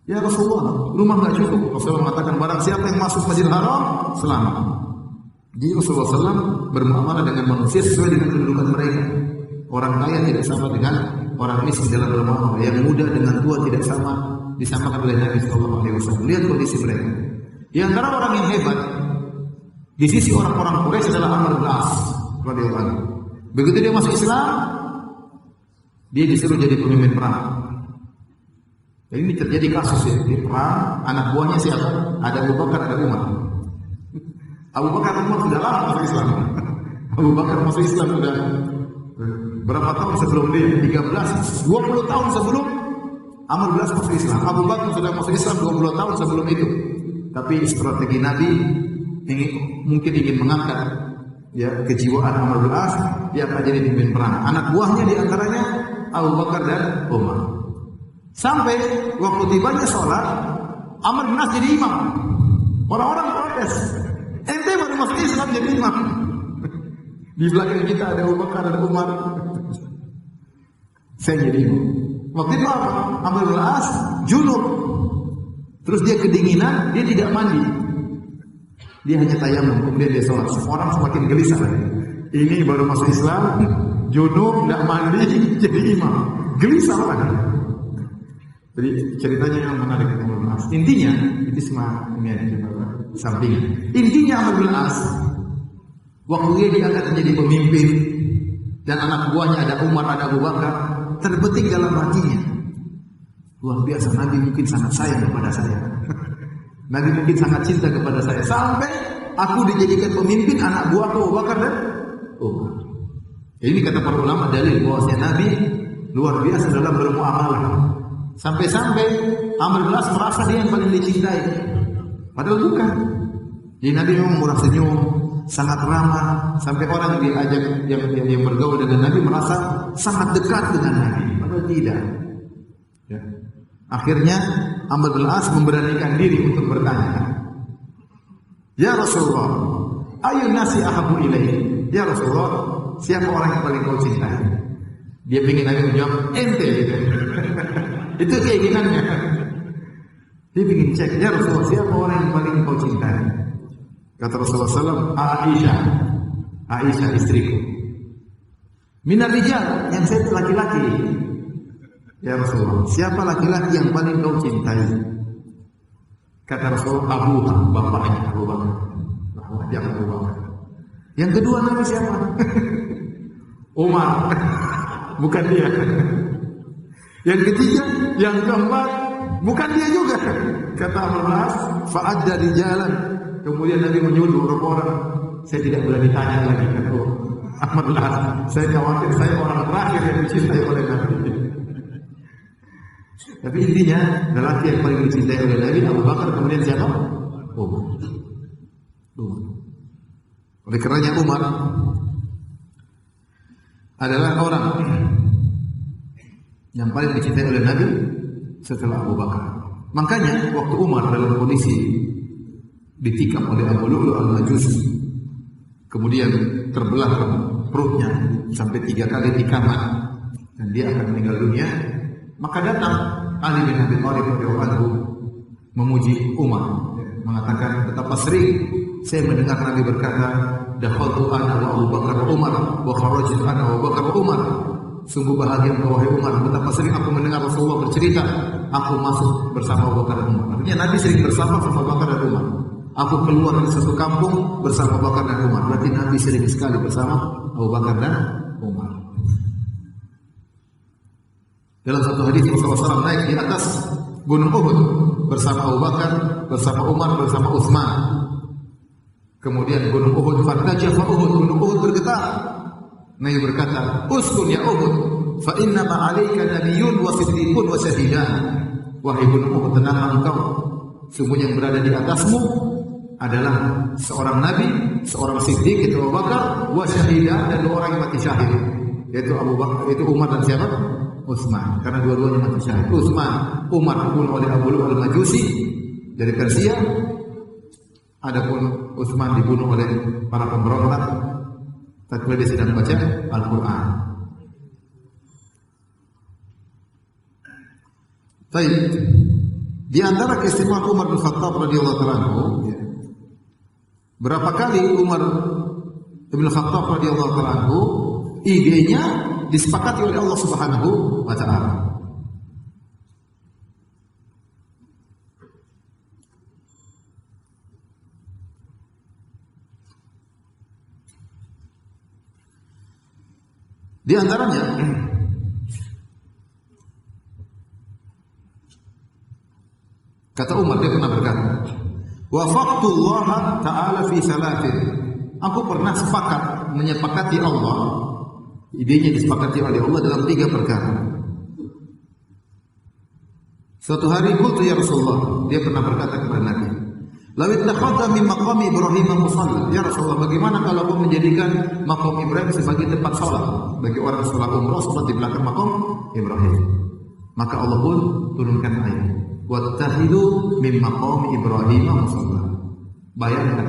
Ya Rasulullah, rumah enggak cukup. Rasulullah mengatakan barang siapa yang masuk Masjidil Haram, selamat. Jadi Rasulullah SAW bermuamalah dengan manusia sesuai dengan kedudukan mereka. Orang kaya tidak sama dengan orang miskin dalam bermuamalah. Yang muda dengan tua tidak sama, disamakan oleh Nabi SAW. Lihat kondisi mereka. Di antara orang yang hebat di sisi orang-orang Quraisy adalah Amr bin Al-As radhiyallahu anhu. Begitu dia masuk Islam, dia disuruh jadi pemimpin perang. Dan ini terjadi kasus ya, di perang anak buahnya siapa? Ada Abu Bakar, ada Umar. Abu Bakar dan Umar sudah lama masuk Islam. Abu Bakar masuk Islam sudah berapa tahun sebelum dia? 13, 20 tahun sebelum Amr bin Al-As masuk Islam. Abu Bakar sudah masuk Islam 20 tahun sebelum itu. Tapi strategi Nabi mungkin ingin mengangkat ya kejiwaan Amr bin Al-As, dia akan jadi pemimpin perang. Anak buahnya diantaranya Abu Bakar dan Umar. Sampai waktu tibanya sholat, Amr bin Al-As jadi imam. Orang-orang protes. Ente baru masuk Islam jadi imam. Di belakang kita ada Abu Bakar, ada Umar. Saya jadi imam. Waktu itu apa? Amr bin Al-As junub. Terus dia kedinginan, dia tidak mandi. Dia hanya tayamum, kemudian dia sholat. Orang semakin gelisah. Ini baru masuk Islam, junub, tidak mandi, jadi imam. Gelisah kan? Jadi ceritanya yang menarik Amr bin Al-As. Intinya, itu semua ini ada sampingan. Intinya Amr bin Al-As, waktu dia diangkat menjadi pemimpin dan anak buahnya ada Umar, ada Abu Bakar, terbetik dalam hatinya. Luar biasa, Nabi mungkin sangat sayang kepada saya. Nabi mungkin sangat cinta kepada saya. Sampai aku dijadikan pemimpin anak buahku Abu Bakar dan Umar. Ini kata para ulama dalil bahwasanya Nabi luar biasa dalam bermuamalah. Sampai-sampai Amr bin Al-As merasa dia yang paling dicintai. Padahal bukan. Jadi Nabi memang murah senyum, sangat ramah, sampai orang diajak yang bergaul dengan Nabi merasa sangat dekat dengan Nabi. Padahal tidak. Ya. Akhirnya Amr bin Al-As memberanikan diri untuk bertanya. Ya Rasulullah, ayun nasi ahabu ilaihi? Ya Rasulullah, siapa orang yang paling kau cintai? Dia ingin Nabi menjawab, ente gitu. Itu keinginannya. Dia ingin cek, ya Rasulullah, siapa orang yang paling kau cintai? Kata Rasulullah SAW, Aisyah istriku. Minar rijal, yang saya itu laki-laki. Ya Rasulullah, siapa laki-laki yang paling kau cintai? Kata Rasulullah, Abuha, bapaknya Abu Bakar. Jangan Abu Bakar. Yang kedua Nabi siapa? Umar. Bukan dia. Yang ketiga, yang keempat, bukan dia juga. Kata Amr bin As, fa'adda di jalan. Kemudian Nabi menyuruh beberapa orang. Saya tidak boleh ditanya lagi, kata Amr bin As. Saya khawatir saya orang terakhir yang dicintai oleh Nabi. Tapi intinya, lelaki yang paling dicintai oleh Nabi Abu Bakar, kemudian siapa? Umar. Oleh karenanya Umar adalah orang yang paling dicintai oleh Nabi setelah Abu Bakar. Makanya waktu Umar dalam kondisi ditikam oleh Abu Lu'lu' al-Majusi, kemudian terbelah perutnya sampai 3 kali tikaman dan dia akan meninggal dunia, maka datang Ali bin Abi Thalib radhiyallahu anhu memuji Umar, mengatakan betapa sering saya mendengar Nabi berkata, dakhaltu ana wa Abu Bakar wa Umar wa kharajtu ana wa Abu Bakar wa Umar. Sungguh bahagia engkau wahai Umar, betapa sering aku mendengar Rasulullah bercerita, aku masuk bersama Abu Bakar dan Umar. Artinya Nabi sering bersama Abu Bakar dan Umar. Aku keluar dari satu kampung bersama Abu Bakar dan Umar. Berarti Nabi sering sekali bersama Abu Bakar dan Umar. Dalam satu hadis Rasulullah SAW naik di atas Gunung Uhud bersama Abu Bakar, bersama Umar, bersama Utsman. Kemudian Gunung Uhud fartajafa Uhud, Gunung Uhud bergetar. Nabi berkata, "Uskun ya Uhud, fa inna ma 'alaika nabiyyun wa siddiqun wa syahidan." Wahai Gunung Uhud, tenanglah engkau. Sungguh yang berada di atasmu adalah seorang nabi, seorang siddiq itu Abu Bakar, wa syahidan, dan 2 orang yang mati syahid. Yaitu Abu Bakar, itu Umar dan siapa? Utsman. Karena dua-duanya mati syahid. Umar dibunuh oleh Abu Lu'lu' al-Majusi dari Persia. Adapun Utsman dibunuh oleh para pemberontak tatkala dia sedang baca Al-Qur'an. Baik. Di antara keistimewaan Umar bin Khattab radhiyallahu anhu, berapa kali Umar bin Khattab radhiyallahu anhu idenya disepakati oleh Allah Subhanahu wa taala. Di antaranya kata Umar, dia pernah berkata, "Wafaqtullah ta'ala fi salatin." Aku pernah sepakat menyepakati Allah, idenya disepakati oleh Allah dalam 3 perkara. Suatu hari qultu ya Rasulullah, dia pernah berkata kepada Nabi, "Law ittakhadha min maqami Ibrahim musalla." Ya Rasulullah, bagaimana kalau aku menjadikan maqam Ibrahim sebagai tempat salat bagi orang salat umrah, salat di belakang maqam Ibrahim? Maka Allah pun turunkan ayat, "Wattakhidhu min maqami Ibrahim musalla." Bayangkan,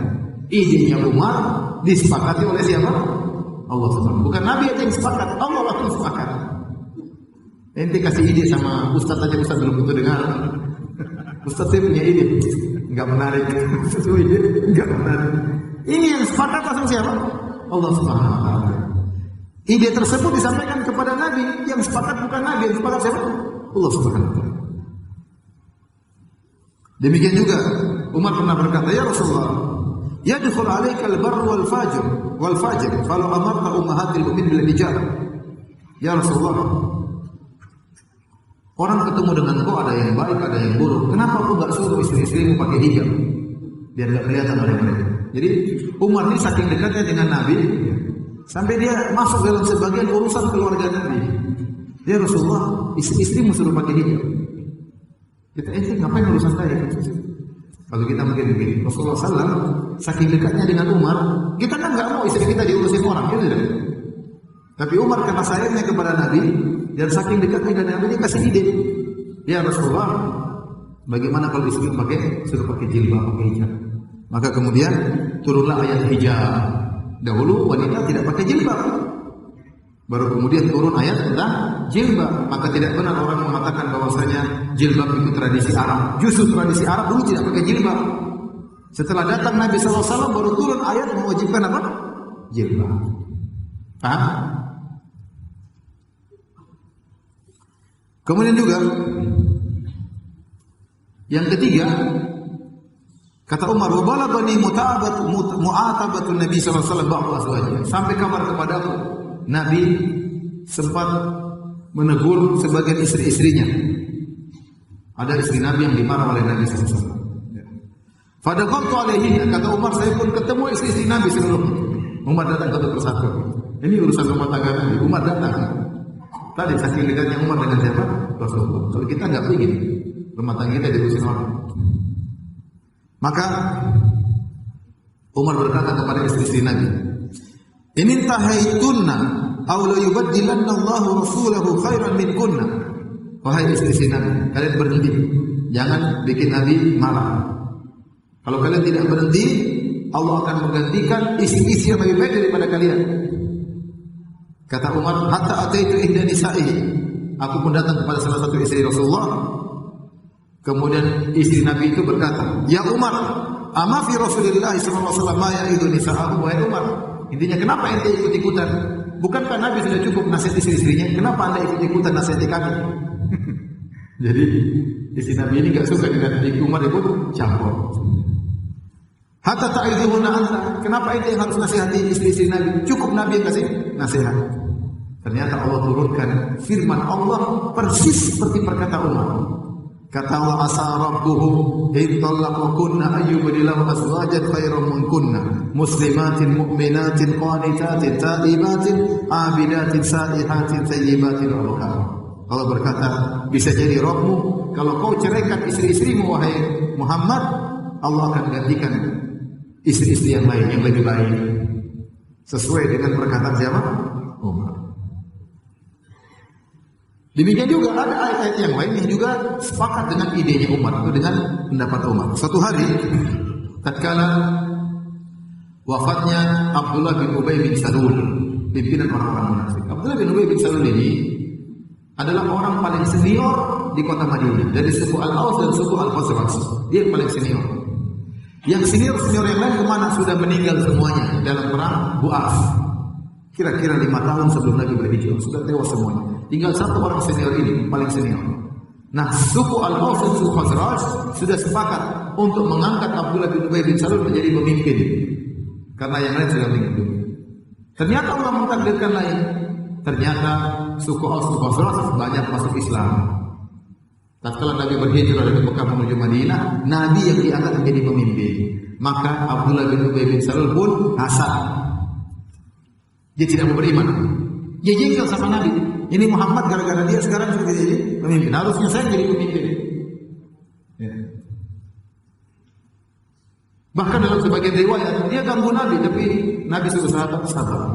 idenya Umar disepakati oleh siapa? Allah SWT. Bukan Nabi yang sepakat, Allah yang sepakat. Ente kasih ide sama Ustaz aja, Ustaz belum tentu dengar. Ustaz saya punya ide, enggak menarik. Sesuai ide, enggak menarik. Ini yang sepakat langsung siapa? Allah Subhanahu wa taala. Ide tersebut disampaikan kepada Nabi, yang sepakat bukan Nabi, yang sepakat siapa? Allah Subhanahu wa taala. Demikian juga Umar pernah berkata, "Ya Rasulullah, yadkhul 'alaika al-barr wal fajr, falau amarta ummahatil mu'minin bil hijab." Ya Rasulullah, orang ketemu dengan kau ada yang baik, ada yang buruk. Kenapa kau enggak suruh istri-istrimu pakai hijab? Biar enggak kelihatan oleh mereka. Jadi Umar ini saking dekatnya dengan Nabi, sampai dia masuk dalam sebagian urusan keluarga Nabi. Ya Rasulullah, istri-istrimu suruh pakai hijab. Kita ngapain urusan saya? Kalau kita mungkin begini, Rasulullah SAW saking dekatnya dengan Umar, kita kan nggak mau istri kita diurusin orang, gitu kan? Tapi Umar karena sayangnya kepada Nabi dan saking dekatnya dengan Nabi, dia kasih ide. Ya Rasulullah, bagaimana kalau istri suruh pakai jilbab, pakai hijab? Maka kemudian turunlah ayat hijab. Dahulu wanita tidak pakai jilbab, baru kemudian turun ayat tentang jilbab. Maka tidak benar orang mengatakan bahwasanya jilbab itu tradisi Arab. Justru tradisi Arab dulu tidak pakai jilbab. Setelah datang Nabi SAW baru turun ayat mewajibkan apa? Jilbab. Paham? Kemudian juga yang ketiga, Kata Umar, "Wa balaghani mu'atabatun Nabi sallallahu alaihi wasallam ba'd azwajih." Sampai kabar kepadaku Nabi sempat menegur sebagian istri-istrinya. Ada istri Nabi yang dimarah oleh Nabi sallallahu alaihi wasallam. Fadaqaltu alaihinna, kata Umar, saya pun ketemu istri-istri Nabi seluruhnya. Umar datang satu persatu. Ini urusan rumah tangga Nabi. Umar datang. Tadi saking dekatnya Umar dengan siapa? Rasulullah. Kalau kita enggak ingin rumah tangga kita diurusin orang. Maka Umar berkata kepada istri-istri Nabi, "In tahaitunna aw la yubaddilanna Allahu rasulahu khairan minkunna." Wahai istri-istri Nabi, kalian berhenti. Jangan bikin Nabi marah. Kalau kalian tidak berhenti, Allah akan menggantikan istri-istri yang lebih baik daripada kalian. Kata Umar, "Hatta ataitu ihda nisa'ihi." Aku pun datang kepada salah satu istri Rasulullah. Kemudian istri Nabi itu berkata, "Ya Umar, ama fi Rasulillah sallallahu alaihi wasallam ma ya'idu nisa'ahu." Wahai Umar, intinya kenapa ente ikut-ikutan? Bukankah Nabi sudah cukup nasihat istri-istrinya? Kenapa Anda ikut-ikutan nasihati kami? Jadi istri Nabi ini enggak suka dengan Umar ikut campur. Hatta ta'idhuhunna anta. Kenapa ente yang harus nasihati istri-istri Nabi? Cukup Nabi yang kasih nasihat. Ternyata Allah turunkan firman Allah persis seperti perkataan Umar. Kata Allah, "Asa rabbuhu in talaqakunna ayyubdilahu azwajan khairan minkunna muslimatin mu'minatin qanitatin taibatin abidatin saihatin thayyibatin abkar." Allah berkata, bisa jadi Rabbmu kalau kau ceraikan istri-istrimu wahai Muhammad, Allah akan gantikan istri-istri yang lain yang lebih baik. Sesuai dengan perkataan siapa? Umar. Demikian juga ada ayat-ayat yang lain yang juga sepakat dengan idenya Umar atau dengan pendapat Umar. Suatu hari tatkala wafatnya Abdullah bin Ubay bin Salul, pimpinan orang-orang munafik. Abdullah bin Ubay bin Salul ini adalah orang paling senior di kota Madinah dari suku Al-Aus dan suku Al-Khazraj. Dia yang paling senior. Yang senior-senior yang lain kemana? Sudah meninggal semuanya dalam perang Bu'as. Kira-kira 5 tahun sebelum Nabi berhijrah, sudah tewas semuanya. Tinggal satu orang senior ini, paling senior. Nah, suku Al-Aus dan suku Khazraj sudah sepakat untuk mengangkat Abdullah bin Ubay bin Salul menjadi pemimpin. Karena yang lain sudah meninggal dunia. Ternyata Allah mentakdirkan lain. Ternyata suku Aus dan Khazraj banyak masuk Islam. Tatkala Nabi berhijrah dari Mekah menuju Madinah, Nabi yang diangkat menjadi pemimpin. Maka Abdullah bin Ubay bin Salul pun hasad. Dia tidak mau beriman. Dia jengkel sama Nabi. Ini Muhammad gara-gara dia sekarang sudah jadi pemimpin. Harusnya saya jadi pemimpin. Ya. Bahkan dalam sebagian riwayat dia ganggu Nabi, tapi Nabi suruh sahabat sabar.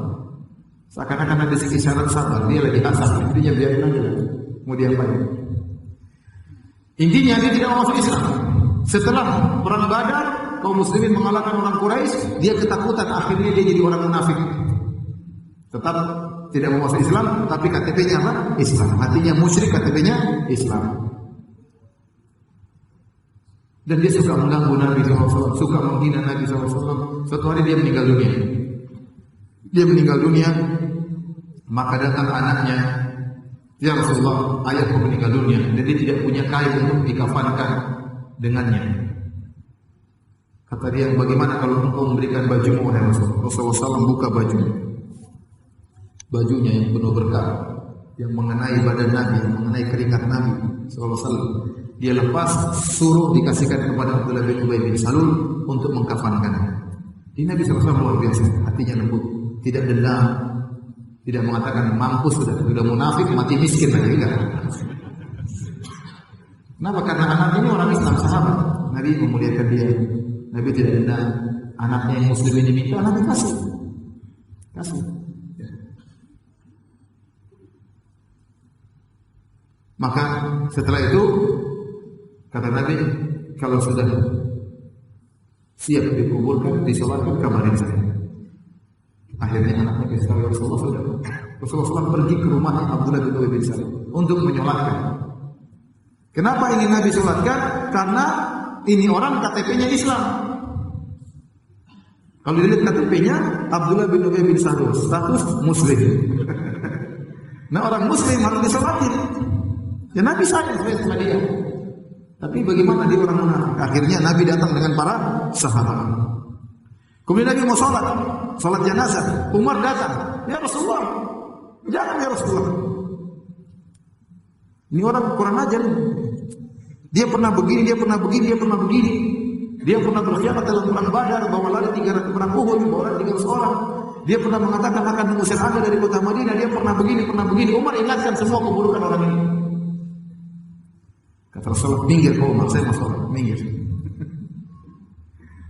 Seakan-akan ada sisi syarat sabar. Dia lagi hasad, intinya biarin aja. Mau diapain? Intinya dia tidak mau masuk Islam. Setelah perang Badar, kaum muslimin mengalahkan orang Quraisy, dia ketakutan. Akhirnya dia jadi orang munafik. Tetap tidak mau masuk Islam, tapi KTP-nya apa? Islam. Hatinya musyrik, KTP-nya Islam. Dan dia suka mengganggu Nabi SAW, suka menghina Nabi SAW. Suatu hari dia meninggal dunia. Dia meninggal dunia, maka datang anaknya, "Ya Rasulullah, ayahku meninggal dunia, dan dia tidak punya kain untuk dikafankan dengannya." Kata dia, "Bagaimana kalau engkau memberikan bajumu, wahai Rasulullah?" Rasulullah SAW buka bajunya yang penuh berkah, yang mengenai badan Nabi, yang mengenai keringat Nabi SAW. Dia lepas, suruh dikasihkan kepada Abdullah bin Ubay bin Salul untuk mengkafankannya. Ini Nabi SAW luar biasa, hatinya lembut, tidak dendam, tidak mengatakan mampus sudah munafik, mati miskin lagi, enggak. Kenapa? Karena anak ini orang Islam, sahabat. Nabi memuliakan dia. Nabi tidak dendam. Anaknya yang muslim ini minta, Nabi kasih. Maka setelah itu kata Nabi, kalau sudah siap dikuburkan, disolatkan, kabarin saya. Akhirnya anaknya Islam Rasulullah sudah. Rasulullah SAW pergi ke rumahnya Abdullah bin Ubay bin Salul untuk menyolatkan. Kenapa ingin Nabi solatkan? Karena ini orang KTP-nya Islam. Kalau dilihat KTP-nya Abdullah bin Ubay bin Salul, status Muslim. Nah, orang Muslim harus disolatin. Ya Nabi sayang sama dia. Tapi bagaimana dia orang munafik? Akhirnya Nabi datang dengan para sahabat. Kemudian Nabi mau salat jenazah. Umar datang, ya Rasulullah, jangan ya Rasulullah. Ini orang kurang ajar. Dia pernah begini, dia pernah begini, dia pernah begini. Dia pernah berkhianat dalam perang Badar, bawa lari 300 perang Uhud, bawa lari 300 orang. Dia pernah mengatakan akan mengusir Anda dari kota Madinah. Dia pernah begini, pernah begini. Umar ingatkan semua keburukan orang ini. Kata Rasulullah, minggir kau Umar, saya mau sholat, minggir.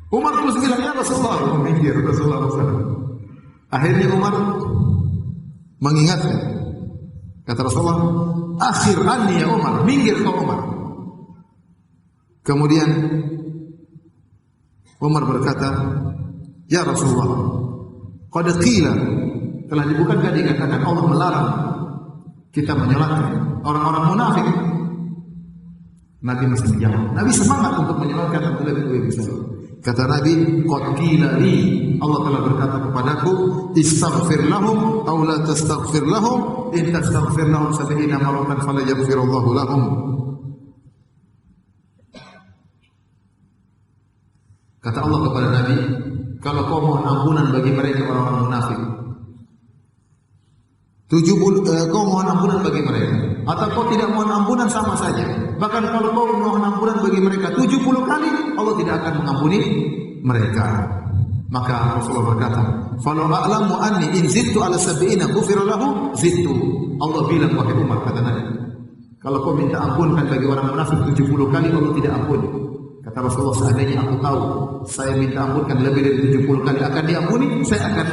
Umar terus bilang, ya Rasulullah, minggir Rasulullah. Akhirnya Umar mengingatkan. Kata Rasulullah, akhir anni ya Umar, minggir kau Umar. Kemudian Umar berkata, ya Rasulullah, qad qila, telah dibukankah dikatakan Allah melarang kita menyolatkan orang-orang munafik. Nabi masih menjawab. Nabi semangat untuk menyolatkan Abdullah bin Ubay bin Salul. Kata Nabi, qad qila li, Allah telah berkata kepadaku, istaghfir lahum aw la tastaghfir lahum, in tastaghfir lahum 70 maratan fala yaghfirullahu lahum. Kata Allah kepada Nabi, kalau kau mohon ampunan bagi mereka orang-orang munafik, 70 kau mohon ampunan bagi mereka, atau kau tidak mohon ampunan sama saja. Bahkan kalau kau mohon ampunan bagi mereka 70 kali, Allah tidak akan mengampuni mereka. Maka Rasulullah berkata, "Falau a'lamu anni in zidtu ala 70 ghufira lahu zidtu." Allah bilang, wahai Umar, kata Nabi, kalau kau minta ampunkan bagi orang munafik 70 kali, Allah tidak ampuni. Kata Rasulullah, seandainya aku tahu saya minta ampunkan lebih dari 70 kali akan diampuni, saya akan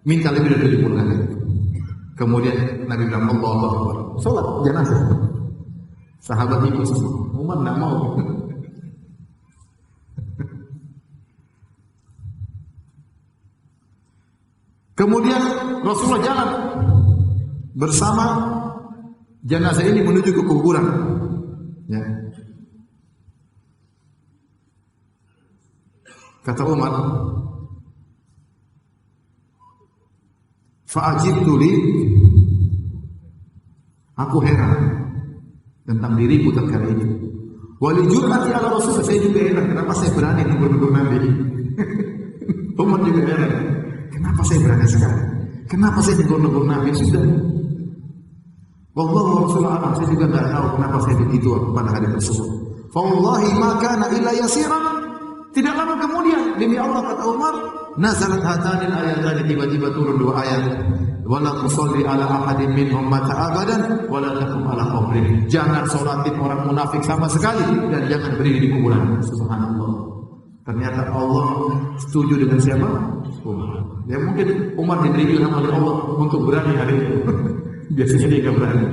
minta lebih dari 70 kali. Kemudian Nabi bilang, Allahu Akbar, salat jenazah. Sahabat ikut semua. Umar tidak mau. Kemudian Rasulullah jalan bersama jenazah ini menuju ke kuburan. Ya. Kata Umar, fa'ajibtu li, aku heran tentang diriku tatkala ini. Wali jur'ati ala Rasul, saya juga heran kenapa saya berani negur-negur Nabi. Umar juga heran, kenapa saya berani sekali? Kenapa saya negur-negur Nabi? Sudah. Wallahu Rasulullah, saya juga tidak tahu kenapa saya begitu pada hari tersebut. Fa wallahi ma kana illa yasiran. Tidak lama kemudian, demi Allah kata Umar, nazalat hatanil ayatan, tiba-tiba turun dua ayat. Wala tusalli ala ahadin minhum mata abadan wala taqum ala qabri. Jangan salatin orang munafik sama sekali dan jangan berdiri di kuburan. Subhanallah. Ternyata Allah setuju dengan siapa? Umar. Ya mungkin Umar diberi ilham oleh Allah untuk berani hari itu. Biasanya dia enggak berani.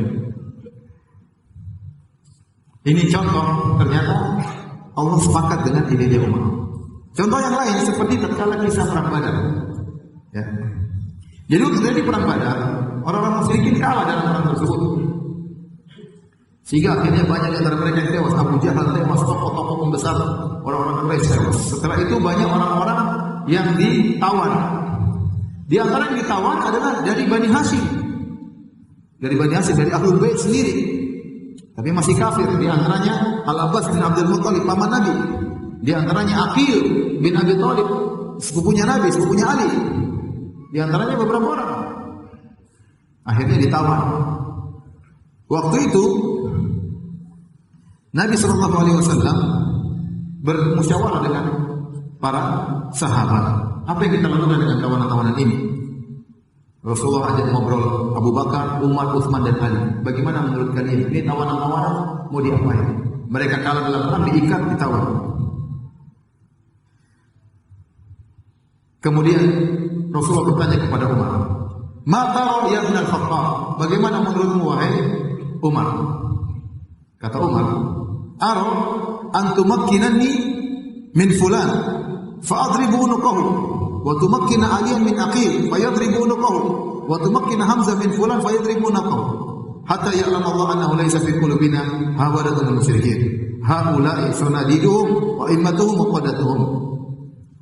Ini contoh, ternyata Allah sepakat dengan idenya Umar. Contoh yang lain seperti tatkala kisah perang Badar. Ya. Jadi waktu di perang Badar, orang-orang musyrikin kalah dalam perang tersebut. Sehingga akhirnya banyak di antara mereka yang tewas. Abu Jahal tewas, tokoh-tokoh pembesar orang-orang Quraisy tewas. Setelah itu banyak orang-orang yang ditawan. Di antara yang ditawan adalah dari Bani Hashim. Dari Bani Hashim, dari Ahlul Bait sendiri. Tapi masih kafir. Di antaranya Al-Abbas bin Abdul Muttalib, paman Nabi. Di antaranya Aqil bin Abi Thalib, sepupunya Nabi, sepupunya Ali. Di antaranya beberapa orang. Akhirnya ditawan. Waktu itu Nabi SAW bermusyawarah dengan para sahabat. Apa yang kita lakukan dengan tawanan-tawanan ini? Rasulullah ajak ngobrol Abu Bakar, Umar, Utsman dan Ali. Bagaimana menurut kalian? Ini tawanan-tawanan mau diapain? Mereka kalah dalam perang, diikat, ditawan. Kemudian Rasulullah bertanya kepada Umar, "Mata ya Ibn al-Khattab, bagaimana menurutmu wahai Umar?" Kata Umar, "Ara antumakkinani min fulan fa adribu unuqahu wa tumakkina aliyan min aqil fa yadribu unuqahu wa tumakkina Hamzah min fulan fa yadribu unuqahu hatta ya'lam Allah annahu laysa fi qulubina hawadatun musyrikin haula'i sanadiduhum wa immatuhum wa qadatuhum."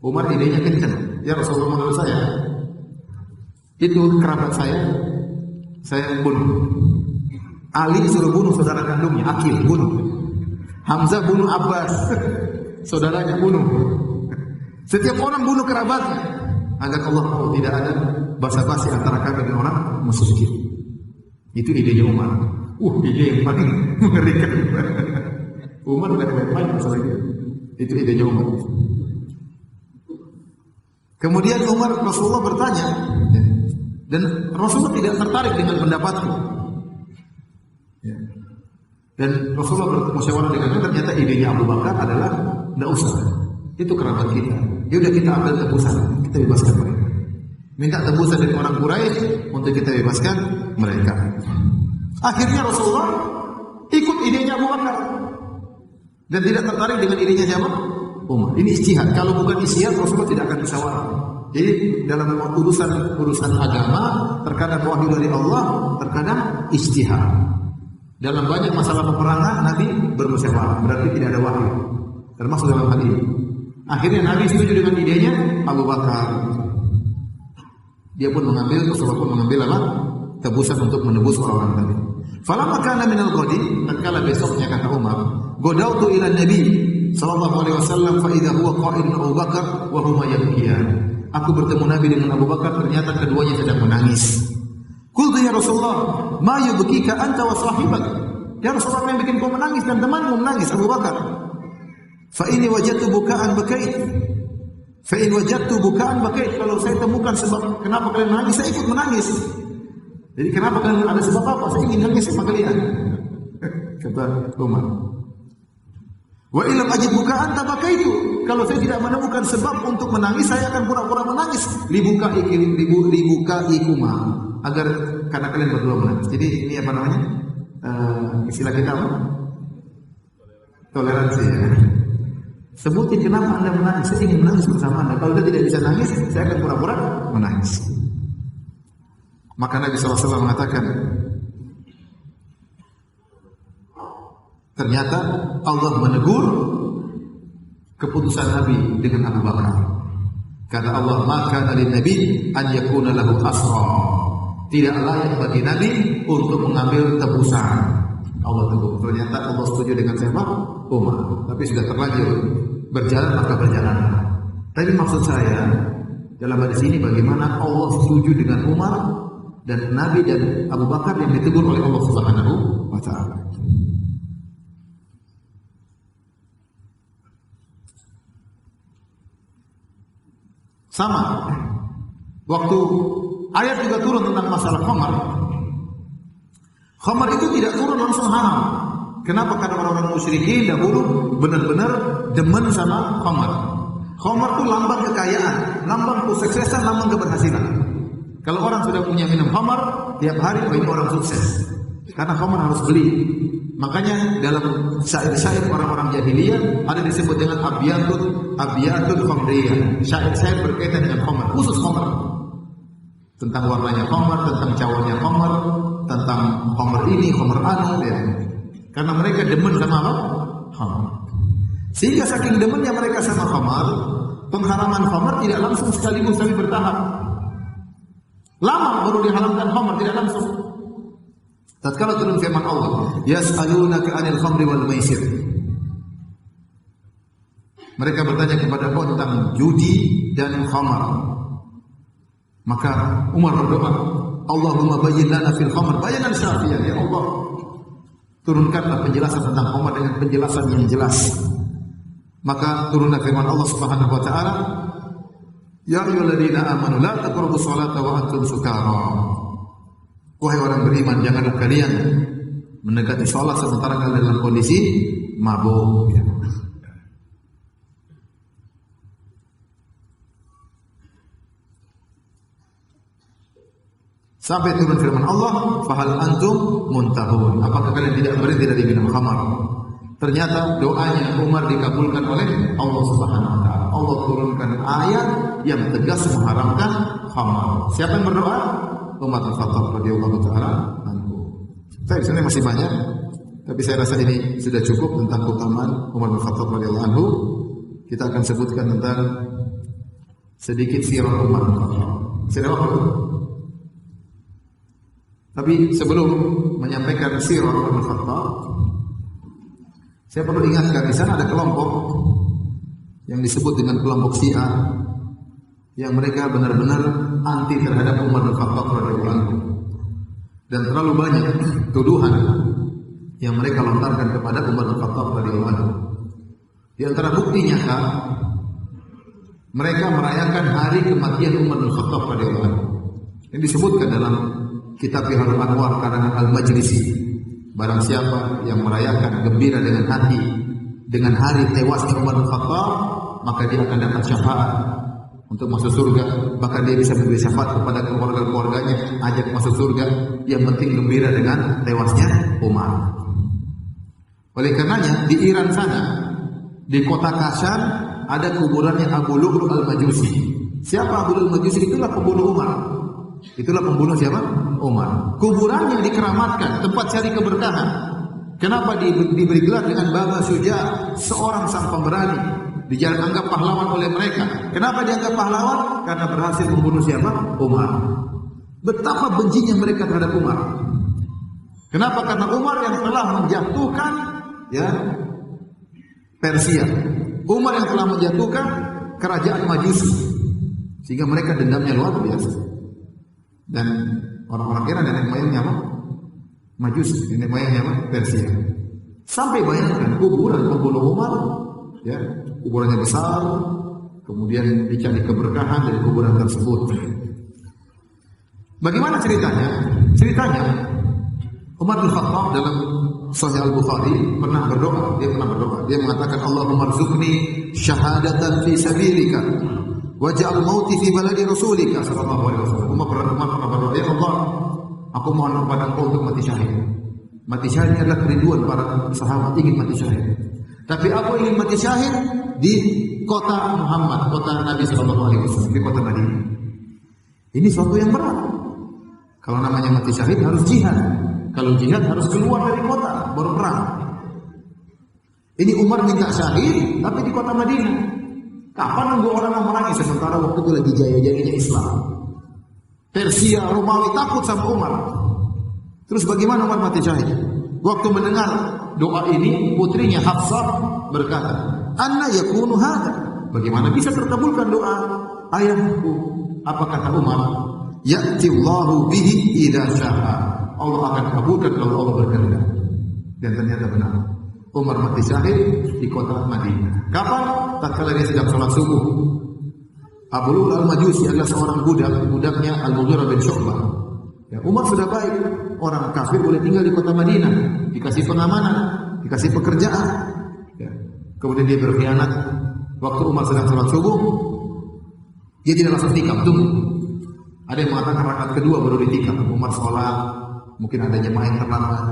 Umar idenya kencang. Ya Rasulullah, menurut saya itu kerabat saya bunuh. Ali suruh bunuh saudara kandungnya, Aqil, bunuh. Hamzah bunuh Abbas, saudaranya bunuh. Setiap orang bunuh kerabatnya agar Allah tahu tidak ada basa-basi antara kami dengan orang musyrik. Itu idenya Umar. Ide yang paling mengerikan. Umar tidak main-main masalah itu. Itu idenya Umar. Kemudian Rasulullah bertanya, dan Rasulullah tidak tertarik dengan pendapatku. Dan Rasulullah bermusyawarah dengannya, ternyata idenya Abu Bakar adalah tidak usah. Itu kerabat kita. Ya udah kita ambil tebusan, kita bebaskan mereka. Minta tebusan dari orang Quraisy untuk kita bebaskan mereka. Akhirnya Rasulullah ikut idenya Abu Bakar dan tidak tertarik dengan idenya siapa? Umar. Ini ijtihad. Kalau bukan ijtihad, Rasulullah tidak akan musyawarah. Jadi dalam urusan agama, terkadang wahyu dari Allah, terkadang ijtihad. Dalam banyak masalah peperangan, Nabi bermusyawarah. Berarti tidak ada wahyu. Termasuk dalam hal ini. Akhirnya Nabi setuju dengan idenya Abu Bakar. Dia pun Rasulullah pun mengambil apa? Tebusan untuk menebus orang-orang tadi. Falamma kana minal ghadi, tatkala besoknya kata Umar, godautu ila Nabi sallallahu alaihi wasallam fa idza huwa qa'id Abu Bakar wa huma yabkiyan. Aku bertemu Nabi dengan Abu Bakar, ternyata keduanya sedang menangis. Qultu ya Rasulullah, ma yubkika anta wa sahibak? Ya Rasulullah, yang bikin kau menangis dan temanmu menangis, Abu Bakar. Fa inni wajadtu bukaan bakait. Fa in wajadtu bukaan bakait. Kalau saya temukan sebab kenapa kalian menangis, saya ikut menangis. Jadi kenapa kalian ada sebab apa? Saya ingin nangis sama kalian. Kata Umar. Wa illam ajid bukaan tabakaitu. Kalau saya tidak menemukan sebab untuk menangis, saya akan pura-pura menangis. Libuka ikuma. Agar karena kalian berdua menangis. Jadi ini apa namanya? Istilah kita apa? Toleransi ya. Sebutin kenapa Anda menangis. Saya ingin menangis bersama Anda. Kalau Anda tidak bisa nangis, saya akan pura-pura menangis. Maka Nabi SAW mengatakan, ternyata Allah menegur keputusan Nabi dengan Abu Bakar. Kata Allah, maka dari Nabi an yakuna lahu asra. Tidak layak bagi Nabi untuk mengambil tebusan. Allah tegur. Ternyata Allah setuju dengan siapa? Umar. Tapi sudah terlanjur berjalan, maka berjalan. Tapi maksud saya dalam hadis ini bagaimana Allah setuju dengan Umar dan Nabi dan Abu Bakar yang ditegur oleh Allah Subhanahu wa taala. Sama. Waktu ayat juga turun tentang masalah khamar. Khamar itu tidak turun langsung haram. Kenapa? Karena orang-orang musyrikin dahulu benar-benar demen sama khamar. Khamar itu lambang kekayaan, lambang kesuksesan, lambang keberhasilan. Kalau orang sudah punya minum khamar tiap hari, ini orang sukses. Karena khamar harus beli. Makanya dalam syair-syair orang-orang jahiliyah ada disebut dengan abiyatul khamriyah. Syair-syair berkaitan dengan khamar, khusus khamar. Tentang warnanya khamar, tentang cawannya khamar, tentang khamar ini, khamar anu ya. Karena mereka demen sama apa? Khamar. Sehingga saking demennya mereka sama khamar, pengharaman khamar tidak langsung sekaligus tapi bertahap. Lama baru diharamkan khamar, tidak langsung. Tatkala turun firman Allah, yas'alunaka 'anil khamri wal maisir. Mereka bertanya kepada kau tentang judi dan khamar. Maka Umar berdoa, Allahumma bayyin lana fil khamr bayanan syafiyan, ya Allah. Turunkanlah penjelasan tentang khamar dengan penjelasan yang jelas. Maka turunlah firman Allah Subhanahu wa taala, ya ayyuhalladzina amanu la taqrabus salata wa antum sukara. Wahai orang beriman, janganlah kalian mendekati salat sementara kalian dalam kondisi mabuk. Ya. Sampai turun firman Allah, fahal antum muntahun. Apakah kalian tidak berhenti dari minum khamar? Ternyata doanya Umar dikabulkan oleh Allah Subhanahu wa taala. Allah turunkan ayat yang tegas mengharamkan khamar. Siapa yang berdoa? Umar bin Khattab radhiyallahu taala anhu. Saya di sini masih banyak, tapi saya rasa ini sudah cukup tentang keutamaan Umar bin Khattab radhiyallahu anhu. Kita akan sebutkan tentang sedikit sirah Umar bin Khattab. Sirah apa? Tapi sebelum menyampaikan sirah Umar bin Khattab, Saya perlu ingatkan, di sana ada kelompok yang disebut dengan kelompok Syiah yang mereka benar-benar anti terhadap Umar bin Khattab radhiyallahu anhu. Dan terlalu banyak tuduhan yang mereka lontarkan kepada Umar bin Khattab radhiyallahu anhu. Di antara bukti nyata, mereka merayakan hari kematian Umar bin Khattab radhiyallahu anhu. Ini disebutkan dalam kitab Biharul Anwar karangan Al-Majlisi. Barang siapa yang merayakan gembira dengan hati dengan hari tewasnya Umar bin Khattab, maka dia akan dapat syafaat untuk masuk surga. Bahkan dia bisa memberi syafaat kepada keluarga-keluarganya, ajak masuk surga. Yang penting gembira dengan tewasnya Umar. Oleh karenanya di Iran sana, di kota Kashan, ada kuburannya Abu Lu'lu' al-Majusi. Siapa Abu Lu'lu' al-Majusi? Itulah pembunuh Umar. Itulah pembunuh siapa? Umar. Kuburannya dikeramatkan, tempat cari keberkahan. Kenapa diberi gelar dengan Baba Syuja, seorang sang pemberani, dianggap pahlawan oleh mereka. Kenapa dianggap pahlawan? Karena berhasil membunuh siapa? Umar. Betapa bencinya mereka terhadap Umar. Kenapa? Karena Umar yang telah menjatuhkan Persia. Umar yang telah menjatuhkan kerajaan Majusi. Sehingga mereka dendamnya luar biasa. Dan orang-orang Iran nenek moyangnya apa? Majusi, nenek moyangnya apa? Persia. Sampai bayangkan kuburan pembunuh Umar, kuburannya besar, kemudian dicari keberkahan dari kuburan tersebut. Bagaimana ceritanya? Ceritanya Umar bin Khattab dalam Sahih Al-Bukhari pernah berdoa. Dia mengatakan, Allahumma rzuqni syahadatan fi sabilika waj'al mauti fi baladi rasulika sallallahu alaihi wasallam. Umar pernah berdoa, ya Allah, aku mohon kepada Engkau untuk mati syahid. Mati syahid adalah kerinduan para sahabat, ingin mati syahid. Tapi aku ingin mati syahid di kota Muhammad, kota Nabi sallallahu alaihi wasallam, di kota Madinah. Ini suatu yang berat. Kalau namanya mati syahid harus jihad. Kalau jihad harus keluar dari kota baru perang. Ini Umar minta syahid tapi di kota Madinah. Kapan nunggu orang memerangi sementara waktu itu lagi jaya-jayanya Islam. Persia, Romawi takut sama Umar. Terus bagaimana Umar mati syahid? Waktu mendengar doa ini, putrinya Hafsah berkata, "Anna yakunu hadza?" Bagaimana bisa terkabulkan doa ayahku? Apa kata Umar? "Ya'ti Allahu bihi idza syaa." Allah akan kabulkan kalau Allah berkehendak. Dan ternyata benar. Umar mati syahid di kota Madinah. Kapan? Tatkala dia sedang sholat subuh. Abu Lu'lu' al-Majusi adalah seorang budaknya Al-Mughirah bin Syu'bah. Umar sudah baik, orang kafir boleh tinggal di kota Madinah, dikasih pengamanan, dikasih pekerjaan. Kemudian dia berkhianat. Waktu Umar sedang sholat subuh, dia tidak langsung tikam, tunggu. Ada yang mengatakan rakaat kedua baru ditikam. Umar sholat, mungkin ada jemaah yang terlambat.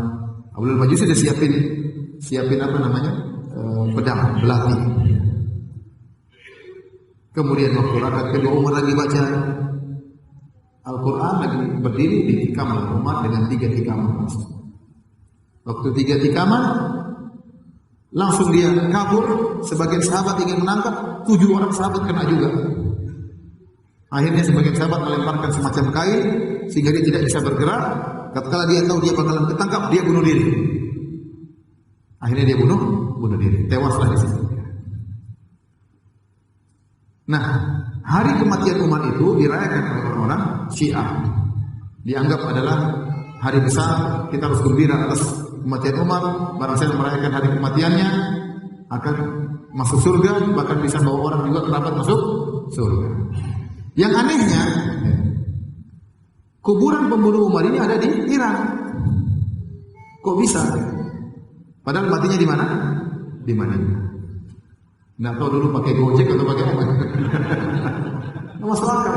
Abu Lu'lu' al-Majusi sudah siapin apa namanya? Pedang, belati. Kemudian waktu rakaat kedua Umar lagi baca Al-Quran, lagi berdiri, ditikam Umar dengan 3 tikaman. Waktu 3 tikaman, langsung dia kabur. Sebagian sahabat ingin menangkap, 7 orang sahabat kena juga. Akhirnya sebagian sahabat melemparkan semacam kain sehingga dia tidak bisa bergerak. Tatkala dia tahu dia bakalan ketangkap, dia bunuh diri. Akhirnya dia bunuh diri, tewaslah di situ. Nah, hari kematian Umar itu dirayakan oleh orang-orang Syiah. Dianggap adalah hari besar, kita harus gembira atas kematian Umar. Barang siapa merayakan hari kematiannya akan masuk surga, bahkan bisa bawa orang juga kerabat masuk surga. Yang anehnya, kuburan pembunuh Umar ini ada di Iran. Kok bisa? Padahal matinya di mana? Di Madinah. Nggak tahu dulu pakai Gojek atau pakai apa? Nggak masuk akal.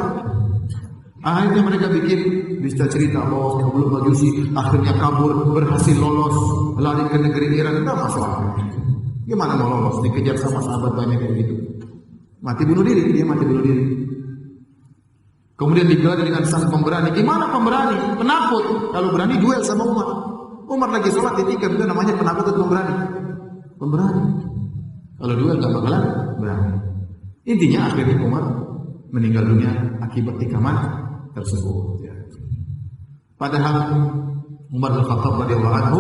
Akhirnya mereka bikin bisa cerita bahwa Abu Lu'lu' Majusi akhirnya kabur, berhasil lolos, lari ke negeri Iran. Nggak masuk akal. Gimana mau lolos? Dikejar sama sahabat banyak kayak gitu. Mati bunuh diri, dia mati bunuh diri. Kemudian digelar dengan sang pemberani. Gimana pemberani? Penakut. Kalau berani duel sama Umar. Umar lagi sholat ditikam, itu namanya penakut atau pemberani? Pemberani. Kalau duel gak bakalan berani. Intinya akhirnya Umar meninggal dunia akibat tikaman tersebut. Padahal Umar bin Khattab radhiyallahu anhu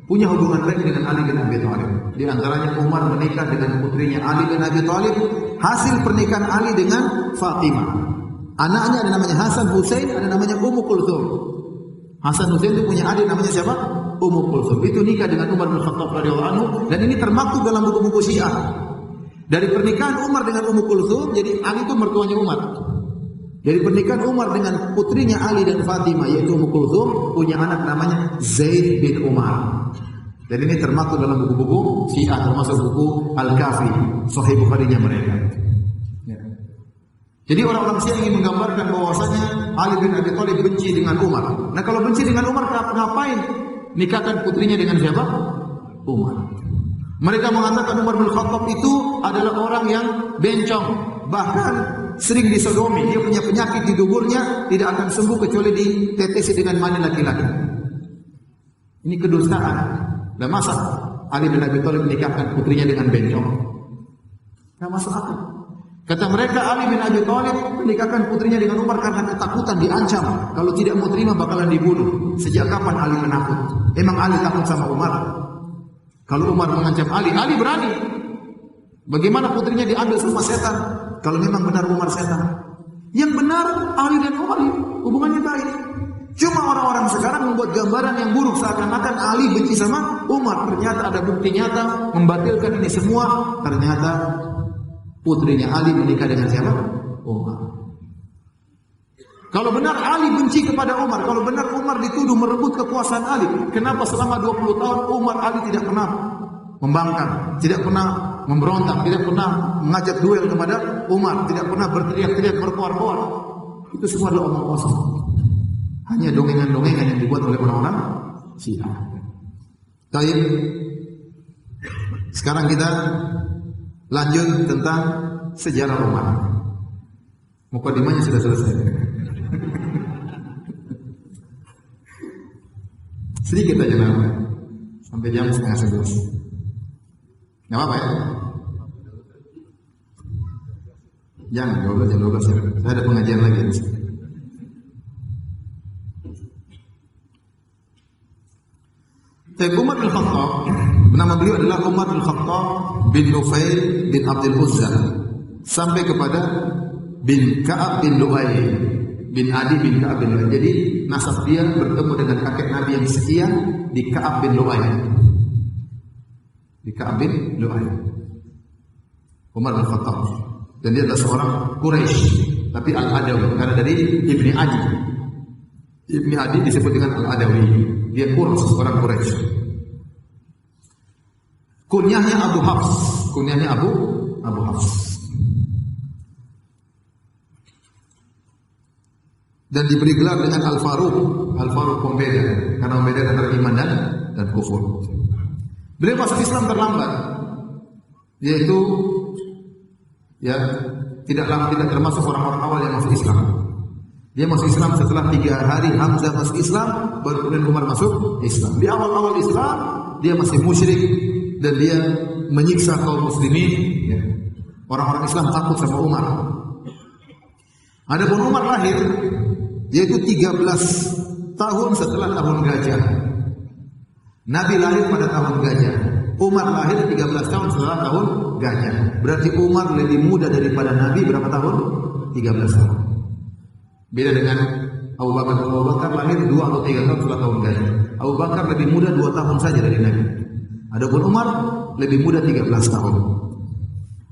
punya hubungan baik dengan Ali bin Abi Thalib. Di antaranya Umar menikah dengan putrinya Ali bin Abi Thalib, hasil pernikahan Ali dengan Fatimah. Anaknya ada namanya Hasan Husain, ada namanya Ummu Kulthum. Hasan Husain itu punya adik namanya siapa? Ummu Kulthum. Itu nikah dengan Umar bin Khattab radhiyallahu anhu, dan ini termaktub dalam buku-buku Syiah. Dari pernikahan Umar dengan Ummu Kulthum, jadi Ali itu mertuanya Umar. Dari pernikahan Umar dengan putrinya Ali dan Fatimah yaitu Ummu Kulthum, punya anak namanya Zaid bin Umar. Dan ini termaktub dalam buku-buku Syiah, termasuk buku Al-Kafi, Sahih Bukhari-nya mereka. Jadi orang-orang Syiah ingin menggambarkan bahwasanya Ali bin Abi Thalib benci dengan Umar. Nah, kalau benci dengan Umar, ngapain nikahkan putrinya dengan siapa? Umar. Mereka mengatakan Umar bin Khattab itu adalah orang yang bencong, bahkan sering disodomi. Dia punya penyakit di tubuhnya, tidak akan sembuh kecuali ditetesi dengan mani laki-laki. Ini kedustaan. Dan masa Ali bin Abi Thalib menikahkan putrinya dengan bencong? Tidak masuk akal. Kata mereka Ali bin Abi Thalib menikahkan putrinya dengan Umar karena ketakutan, diancam. Kalau tidak mau terima bakalan dibunuh. Sejak kapan Ali menakut? Emang Ali takut sama Umar? Kalau Umar mengancam Ali, Ali berani. Bagaimana putrinya diambil sama setan? Kalau memang benar Umar setan. Yang benar Ali dan Umar hubungannya baik. Cuma orang-orang sekarang membuat gambaran yang buruk seakan-akan Ali benci sama Umar. Ternyata ada bukti nyata membatalkan ini semua. Ternyata putrinya Ali menikah dengan siapa? Umar. Kalau benar Ali benci kepada Umar, kalau benar Umar dituduh merebut kekuasaan Ali, kenapa selama 20 tahun Umar Ali tidak pernah membangkang, tidak pernah memberontak, tidak pernah mengajak duel kepada Umar, tidak pernah berteriak-teriak berkoar-koar? Itu semua adalah omong kosong. Hanya dongengan-dongengan yang dibuat oleh orang-orang Syiah. Baik. Sekarang kita lanjut tentang sejarah Umar. Mukadimahnya sudah selesai. Sedikit aja namanya. Sampai jam 10:30. Nggak apa-apa ya? Jangan, jam 12 ya. Saya ada pengajian lagi di sini. Umar bin Khattab, nama beliau adalah Umar bin Khattab bin Nufail bin Abdul Uzza, sampai kepada bin Ka'ab bin Lu'ay bin Adi bin Ka'ab bin Lu'ay. Jadi nasab dia bertemu dengan kakek Nabi yang sekian di Ka'ab bin Lu'ay. Di Ka'ab bin Lu'ay. Umar bin Khattab. Dan dia adalah seorang Quraisy, tapi Al-Adawi, karena dari Ibni Adi. Ibni Adi disebut dengan Al-Adawi. Dia seorang Quraisy. Kunyahnya Abu Hafs. Kunyahnya Abu Hafs. Dan diberi gelar dengan Al-Faruq. Al-Faruq pembeda, karena membeda antara iman dan kufur. Beliau masuk Islam terlambat, yaitu tidak termasuk orang-orang awal yang masuk Islam. Dia masuk Islam setelah 3 hari Hamzah masuk Islam, baru kemudian Umar masuk Islam. Di awal-awal Islam dia masih musyrik dan dia menyiksa kaum muslimin. Orang-orang Islam takut sama Umar. Adapun Umar lahir yaitu 13 tahun setelah tahun gajah. Nabi lahir pada tahun gajah. Umar lahir 13 tahun setelah tahun gajah. Berarti Umar lebih muda daripada Nabi berapa tahun? 13 tahun. Beda dengan Abu Bakar. Abu Bakar lahir 2 atau 3 tahun setelah tahun gajah. Abu Bakar lebih muda 2 tahun saja dari Nabi. Adapun Umar lebih muda 13 tahun.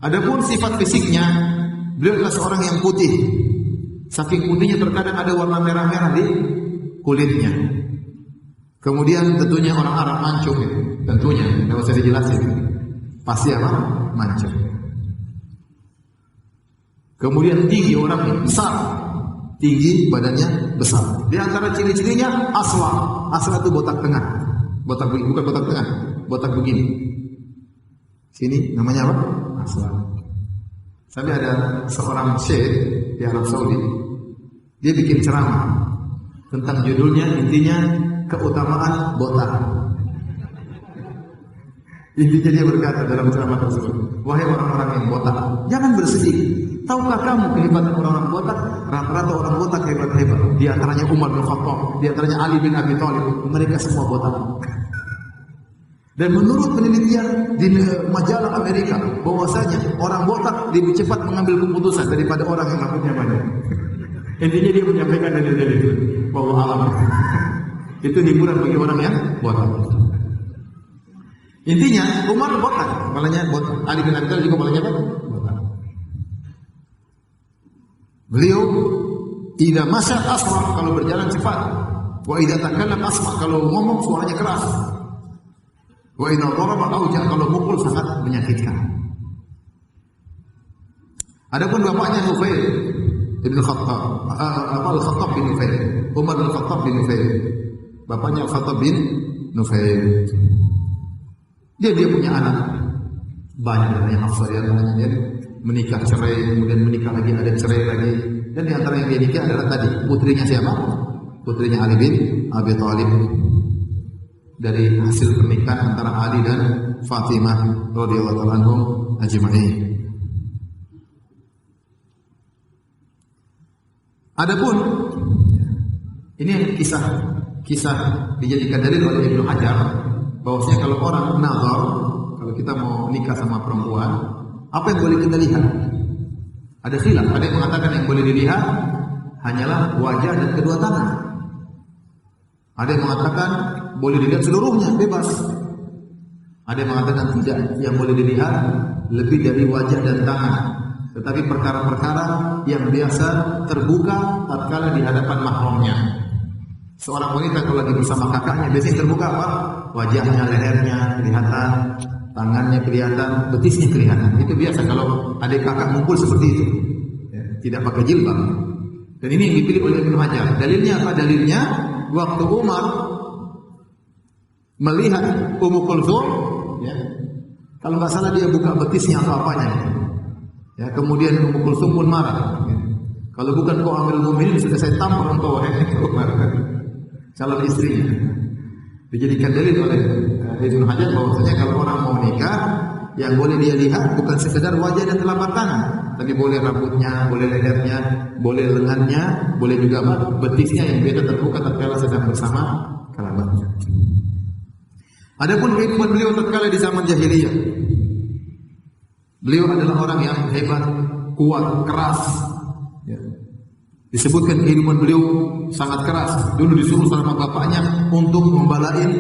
Adapun sifat fisiknya, beliau adalah seorang yang putih. Saking putihnya terkadang ada warna merah-merah di kulitnya. Kemudian tentunya orang Arab mancung ya. Tentunya, tidak usah dijelasin. Pasti apa? Mancung. Kemudian tinggi orangnya, besar. Tinggi, badannya besar. Di antara ciri-cirinya aswa. Aswa itu botak tengah. Bukan botak tengah, botak begini. Sini namanya apa? Aswa. Sampai ada seorang syekh di Arab Saudi. Dia bikin ceramah tentang judulnya, intinya keutamaan botak. Intinya dia berkata dalam ceramah tersebut, wahai orang-orang yang botak, jangan bersedih. Tahukah kamu kehebatan orang-orang botak? Rata-rata orang botak hebat-hebat. Di antaranya Umar bin Khattab, di antaranya Ali bin Abi Thalib. Mereka semua botak. Dan menurut penelitian di majalah Amerika, bahwasanya orang botak lebih cepat mengambil keputusan daripada orang yang rambutnya banyak. Intinya dia menyampaikan dalil-dalil itu bahwa alam itu hiburan bagi orang yang botak. Intinya Umar botak, kepalanya botak. Ali bin Abi Thalib juga kepalanya botak. Beliau idza masya asra, kalau berjalan cepat. Wa idza takallam asma, kalau ngomong suaranya keras. Wa idza daraba auja, kalau mukul sangat menyakitkan. Adapun bapaknya Nufail bin Khattab, Al-Khattab bin Nufail, Umar bin Khattab bin Nufail. Bapaknya Al-Khattab bin Nufail. Dia punya anak banyak, yang Hafsah ya, dia menikah cerai, kemudian menikah lagi, ada cerai lagi. Dan di antara yang dia nikah adalah tadi putrinya siapa? Putrinya Ali bin Abi Thalib. Dari hasil pernikahan antara Ali dan Fatimah radhiyallahu anhum ajma'in. Adapun ini kisah dijadikan dalil oleh Ibnu Hajar bahwasanya kalau orang nazar, kalau kita mau nikah sama perempuan, apa yang boleh kita lihat? Ada khilaf, ada yang mengatakan yang boleh dilihat hanyalah wajah dan kedua tangan. Ada yang mengatakan boleh dilihat seluruhnya, bebas. Ada yang mengatakan tidak, yang boleh dilihat lebih dari wajah dan tangan. Tetapi perkara-perkara yang biasa terbuka tatkala di hadapan mahramnya. Seorang wanita kalau lagi bersama kakaknya biasanya terbuka apa? Wajahnya, lehernya kelihatan, tangannya kelihatan, betisnya kelihatan. Itu biasa kalau adik kakak ngumpul seperti itu. Ya, tidak pakai jilbab. Dan ini yang dipilih oleh Ibnu Hajar. Dalilnya apa? Dalilnya waktu Umar melihat Ummu Kulsum, ya, kalau nggak salah dia buka betisnya atau apanya. Ya, kemudian Ummu Kulsum pun marah. Ya. Kalau bukan kau Amirul Mukminin sudah saya tampar engkau, calon istrinya. Dijadikan dalil oleh Ibnu Hajar bahwasanya kalau orang mau nikah, yang boleh dia lihat bukan sekedar wajah dan telapak tangan, tapi boleh rambutnya, boleh lehernya, boleh lengannya, boleh juga betisnya yang biasa terbuka tatkala sedang bersama kerabatnya. Adapun kehidupan beliau tatkala di zaman jahiliyah, beliau adalah orang yang hebat, kuat, keras. Ya. Disebutkan kehidupan beliau sangat keras. Dulu disuruh sama bapaknya untuk membalain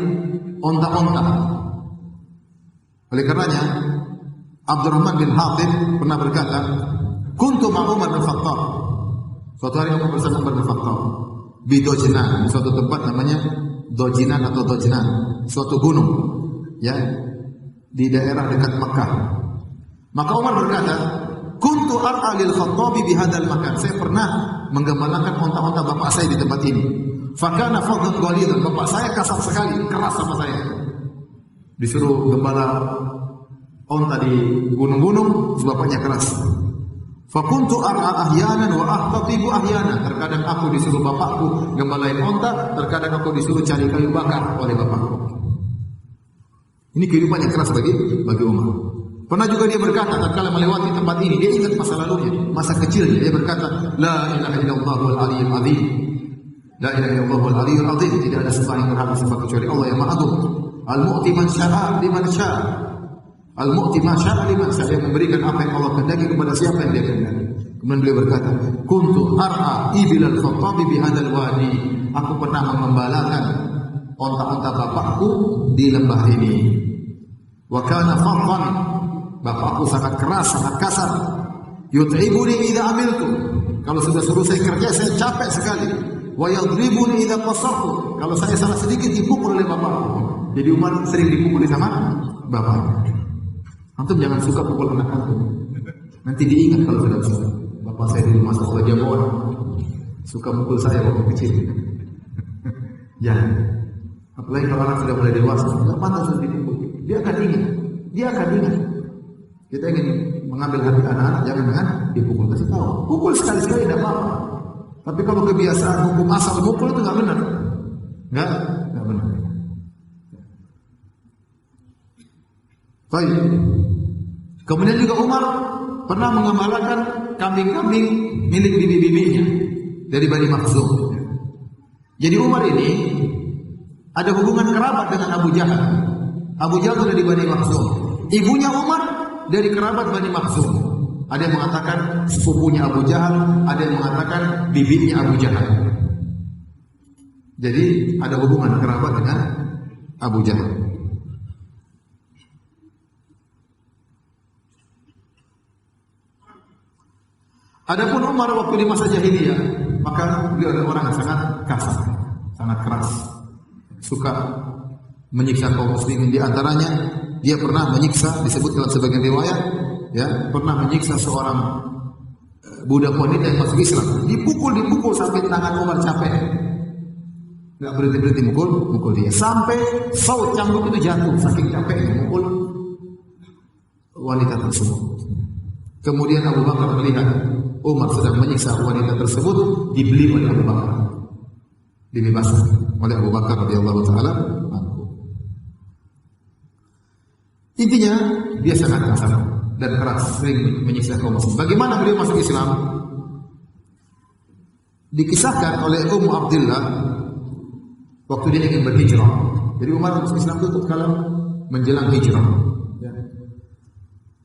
onta-onta. Oleh karenanya Abdurrahman bin Hatib pernah berkata, "Kuntu ma Umar bin Khattab." Suatu hari aku bersama Umar bin Khattab di Dojnan, di suatu tempat namanya Dojinan atau Dojnan, suatu gunung, ya, di daerah dekat Makkah. Maka Umar berkata, "Kuntu ar'a lil Khattabi bi hadzal makan." Saya pernah menggembalakan onta-onta bapak saya di tempat ini. Fakana fadhan ghalidan, bapak saya kasar sekali, keras sama saya. Disuruh gembala onta di gunung-gunung, bapaknya keras. Fakuntu ar'a ahyanan wa ahtatibu ahyanan. Terkadang aku disuruh bapakku gembalain onta, terkadang aku disuruh cari kayu bakar oleh bapakku. Ini kehidupan yang keras bagi Umar. Pernah juga dia berkata tatkala melewati tempat ini, dia ingat masa lalunya, masa kecilnya. Dia berkata, "La ilaha illallah wal aliyyul azim." La ilaha illallah wal aliyyul azim. Tidak ada sembahan yang berhak disembah kecuali Allah yang Maha Agung. Al-mu'ti man syaa liman syaa. Al-mu'ti ma syaa liman syaa, yang memberikan apa yang Allah kehendaki kepada siapa yang Dia kehendaki. Kemudian beliau berkata, "Kuntu ar'a ibilal Khattabi bi hadzal wadi." Aku pernah mengembalakan onta-onta bapakku di lembah ini. Wa kana fadhan. Bapakku sangat keras, sangat kasar. Yut'ibuni idza amiltu. Kalau sudah suruh saya kerja, saya capek sekali. Wa yadribuni idza qasartu. Kalau saya salah sedikit dipukul oleh bapakku. Jadi Umar sering dipukul sama bapaknya. Antum jangan suka pukul anak antum. Nanti diingat kalau sudah besar. Bapak saya dulu masa sekolah jamuan suka mukul saya waktu kecil. Jangan. Apalagi kalau anak sudah mulai dewasa, enggak pantas untuk dipukul. Dia akan ingat. Kita ingin mengambil hati anak-anak, jangan dengan dipukul. Kasih tahu, pukul sekali-sekali tidak apa-apa. Tapi kalau kebiasaan hukum asal mukul itu nggak benar. Nggak benar. Baik. Kemudian juga Umar pernah mengembalakan kambing-kambing milik bibi-bibinya dari Bani Makhzum. Jadi Umar ini ada hubungan kerabat dengan Abu Jahal. Abu Jahal dari Bani Makhzum. Ibunya Umar dari kerabat Bani Makhzum. Ada yang mengatakan sepupunya Abu Jahal, ada yang mengatakan bibinya Abu Jahal. Jadi ada hubungan kerabat dengan Abu Jahal. Adapun Umar waktu di masa jahiliyah, maka beliau adalah orang yang sangat kasar, sangat keras, suka menyiksa kaum muslimin. Di antaranya dia pernah menyiksa, disebut dalam sebagian riwayat, ya, pernah menyiksa seorang budak wanita yang masuk Islam. Dipukul sampai tangan Umar capek, nggak berhenti mukul dia, sampai saut cambuk itu jatuh saking capeknya mukul wanita tersebut. Kemudian Abu Bakar melihat Umar sedang menyiksa wanita tersebut, dibeli oleh Abu Bakar, dibebaskan oleh Abu Bakar radhiyallahu taala. Intinya dia sangat kasar dan keras, sering menyiksa kaum muslim. Bagaimana beliau masuk Islam? Dikisahkan oleh Ummu Abdillah waktu dia ingin berhijrah. Jadi Umar masuk Islam itu tatkala menjelang hijrah, ya,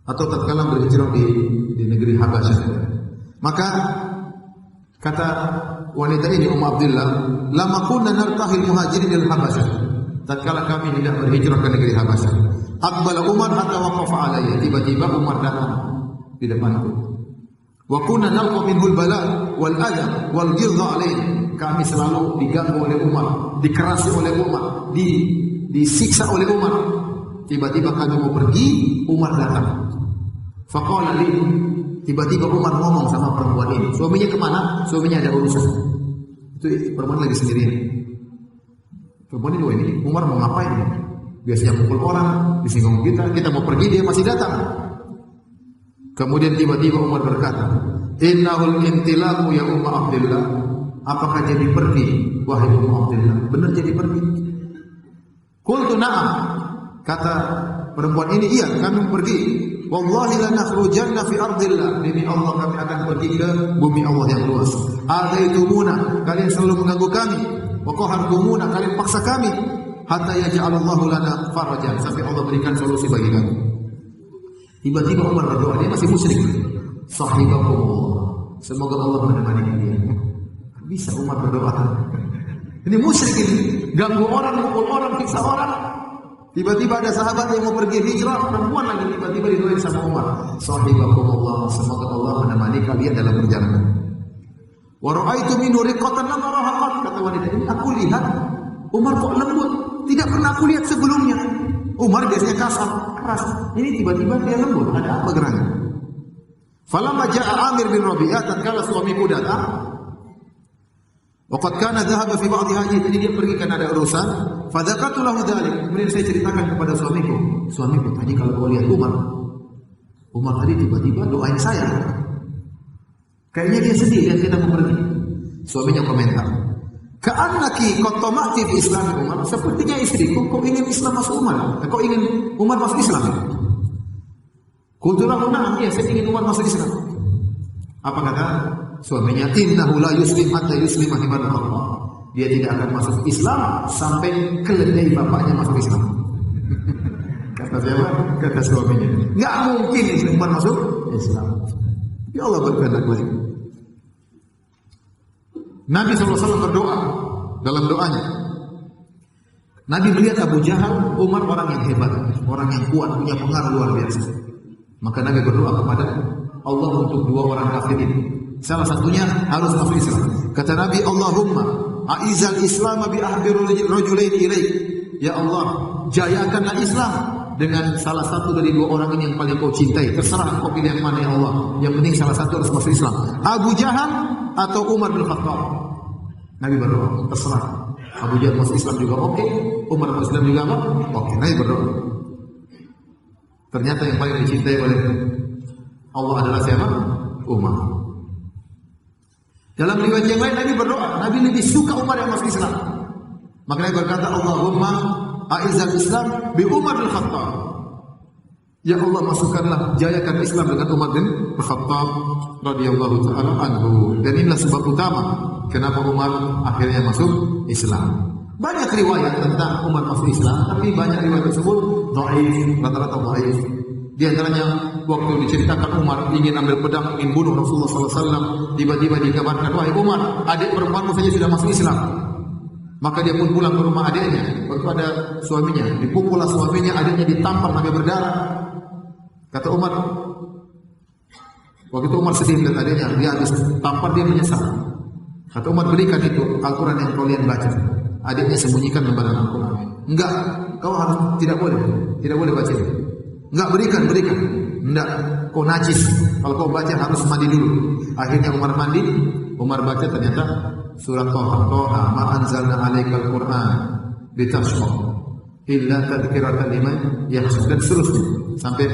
atau tatkala berhijrah di negeri Habasyah. Maka kata wanita ini Ummu Abdillah, "Lama kunna nartahil muhajirin ila Habasyah." Tatkala kami hendak berhijrah ke negeri Habasyah, aqbala Umar hatta waqafa alayya. Tiba-tiba Umar datang di depanku. Wa kunna nalqa minhul bala wal adha wal ghidha alayhi. Kami selalu diganggu oleh Umar, dikerasi oleh Umar, disiksa oleh Umar. Tiba-tiba kami mau pergi, Umar datang. Faqala li, tiba-tiba Umar ngomong sama perempuan ini. Suaminya kemana? Suaminya ada urusan. Itu perempuan lagi sendirian. Perempuan ini, Umar mau ngapain? Biasanya pukul orang, disinggung kita mau pergi, dia masih datang. Kemudian tiba-tiba Umar berkata, "Innahul intilaqu ya Ummu Abdillah." Apakah jadi pergi, wahai Ummu Abdillah? Benar jadi pergi? Qultu na'am. Kata perempuan ini, iya, kami pergi. Wallahi lanakhrujanna fi ardillah. Demi Allah kami akan pergi ke bumi Allah yang luas. Adaitumuna, kalian selalu mengganggu kami. Wa qahartumuna, kalian paksa kami. Hatta yaj'alallahu lana farajan, sampai Allah berikan solusi bagi kami. Tiba-tiba Umar berdoa, dia masih musyrik. Sahibakumullah, semoga Allah menemani kalian. Bisa Umar berdoa. Ini musyrik ini, ganggu orang, mukul orang, siksa orang. Tiba-tiba ada sahabat yang mau pergi hijrah, perempuan lagi, tiba-tiba didoain sama Umar. Sahibakumullah, semoga Allah menemani kalian dalam perjalanan. Wa ra'aitu minhu riqatan lam araha qat. Kata wanita ini, aku lihat Umar kok lembut, tidak pernah aku lihat sebelumnya. Umar biasanya kasar, keras. Ini tiba-tiba dia lembut, ada apa gerangan? Falamma ja'a Amir bin Rabi'ah, tatkala suamiku datang, waqad kana dhahaba fi ba'dhi haji, jadi dia pergi karena ada urusan. Fadzakatu lahu dzalik, kemudian saya ceritakan kepada suamiku tadi kalau kau lihat Umar tadi tiba-tiba doain saya. Kayaknya dia sedih lihat kita mau pergi. Suaminya komentar, "Ka'annaki qad tama'ti fi Islam Umar." Sepertinya istriku kau ingin Islam masuk Umar. Kau ingin Umar masuk Islam. Qultu lahu na'am, ya, saya ingin Umar masuk Islam. Apa kata suaminya? "Innahu la yuslim hatta yuslima hibad Allah." Dia tidak akan masuk Islam sampai keledai bapaknya masuk Islam. Kata siapa? Kata suaminya. Enggak mungkin Umar masuk Islam. Ya Allah berkehendak lain. Nabi SAW berdoa dalam doanya. Nabi melihat Abu Jahal, Umar orang yang hebat, orang yang kuat, punya pengaruh luar biasa. Maka Nabi berdoa kepada Allah untuk dua orang kafir ini. Salah satunya harus masuk Islam. Kata Nabi, Allahumma a'izal Islam bi ahbi rajulain ilaik. Ya Allah, jayakanlah Islam dengan salah satu dari dua orang ini yang paling kau cintai. Terserah kau pilih yang mana ya Allah. Yang penting salah satu harus masuk Islam. Abu Jahal atau Umar bin Khattab. Nabi berdoa, terserah. Abu Jahal masuk Islam juga oke, Umar masuk Islam juga oke. Nabi berdoa. Ternyata yang paling dicintai oleh Allah adalah siapa? Umar. Dalam riwayat yang lain Nabi berdoa, Nabi lebih suka Umar yang masuk Islam. Maka Nabi berkata, Allahumma a'izal Islam bi Umar bin Khattab. Ya Allah, masukkanlah, jayakan Islam dengan Umar bin Khattab radhiyallahu taala anhu. Dan inilah sebab utama kenapa Umar akhirnya masuk Islam. Banyak riwayat tentang Umar masuk Islam, tapi banyak riwayat tersebut dhaif, rata-rata dhaif. Di antaranya waktu diceritakan Umar ingin ambil pedang, ingin bunuh Rasulullah SAW, tiba-tiba dikabarkan, wahai Umar, adik perempuanmu saja sudah masuk Islam. Maka dia pun pulang ke rumah adiknya, kepada suaminya, dipukullah suaminya, adiknya ditampar sampai berdarah. Kata Umar, waktu itu Umar sedih melihat adiknya, dia habis tampar, dia menyesal. Kata Umar, berikan itu Al-Quran yang kalian baca. Adiknya sembunyikan lembaran Al-Quran. Enggak, kau harus tidak boleh baca itu. Enggak, berikan. Enggak, kau najis. Kalau kau baca harus mandi dulu. Akhirnya Umar mandi, Umar baca ternyata surat Toha, ma anzalna alaikal Quran litashqa illa tadhkiratan liman yakhsha, dan seterusnya sampai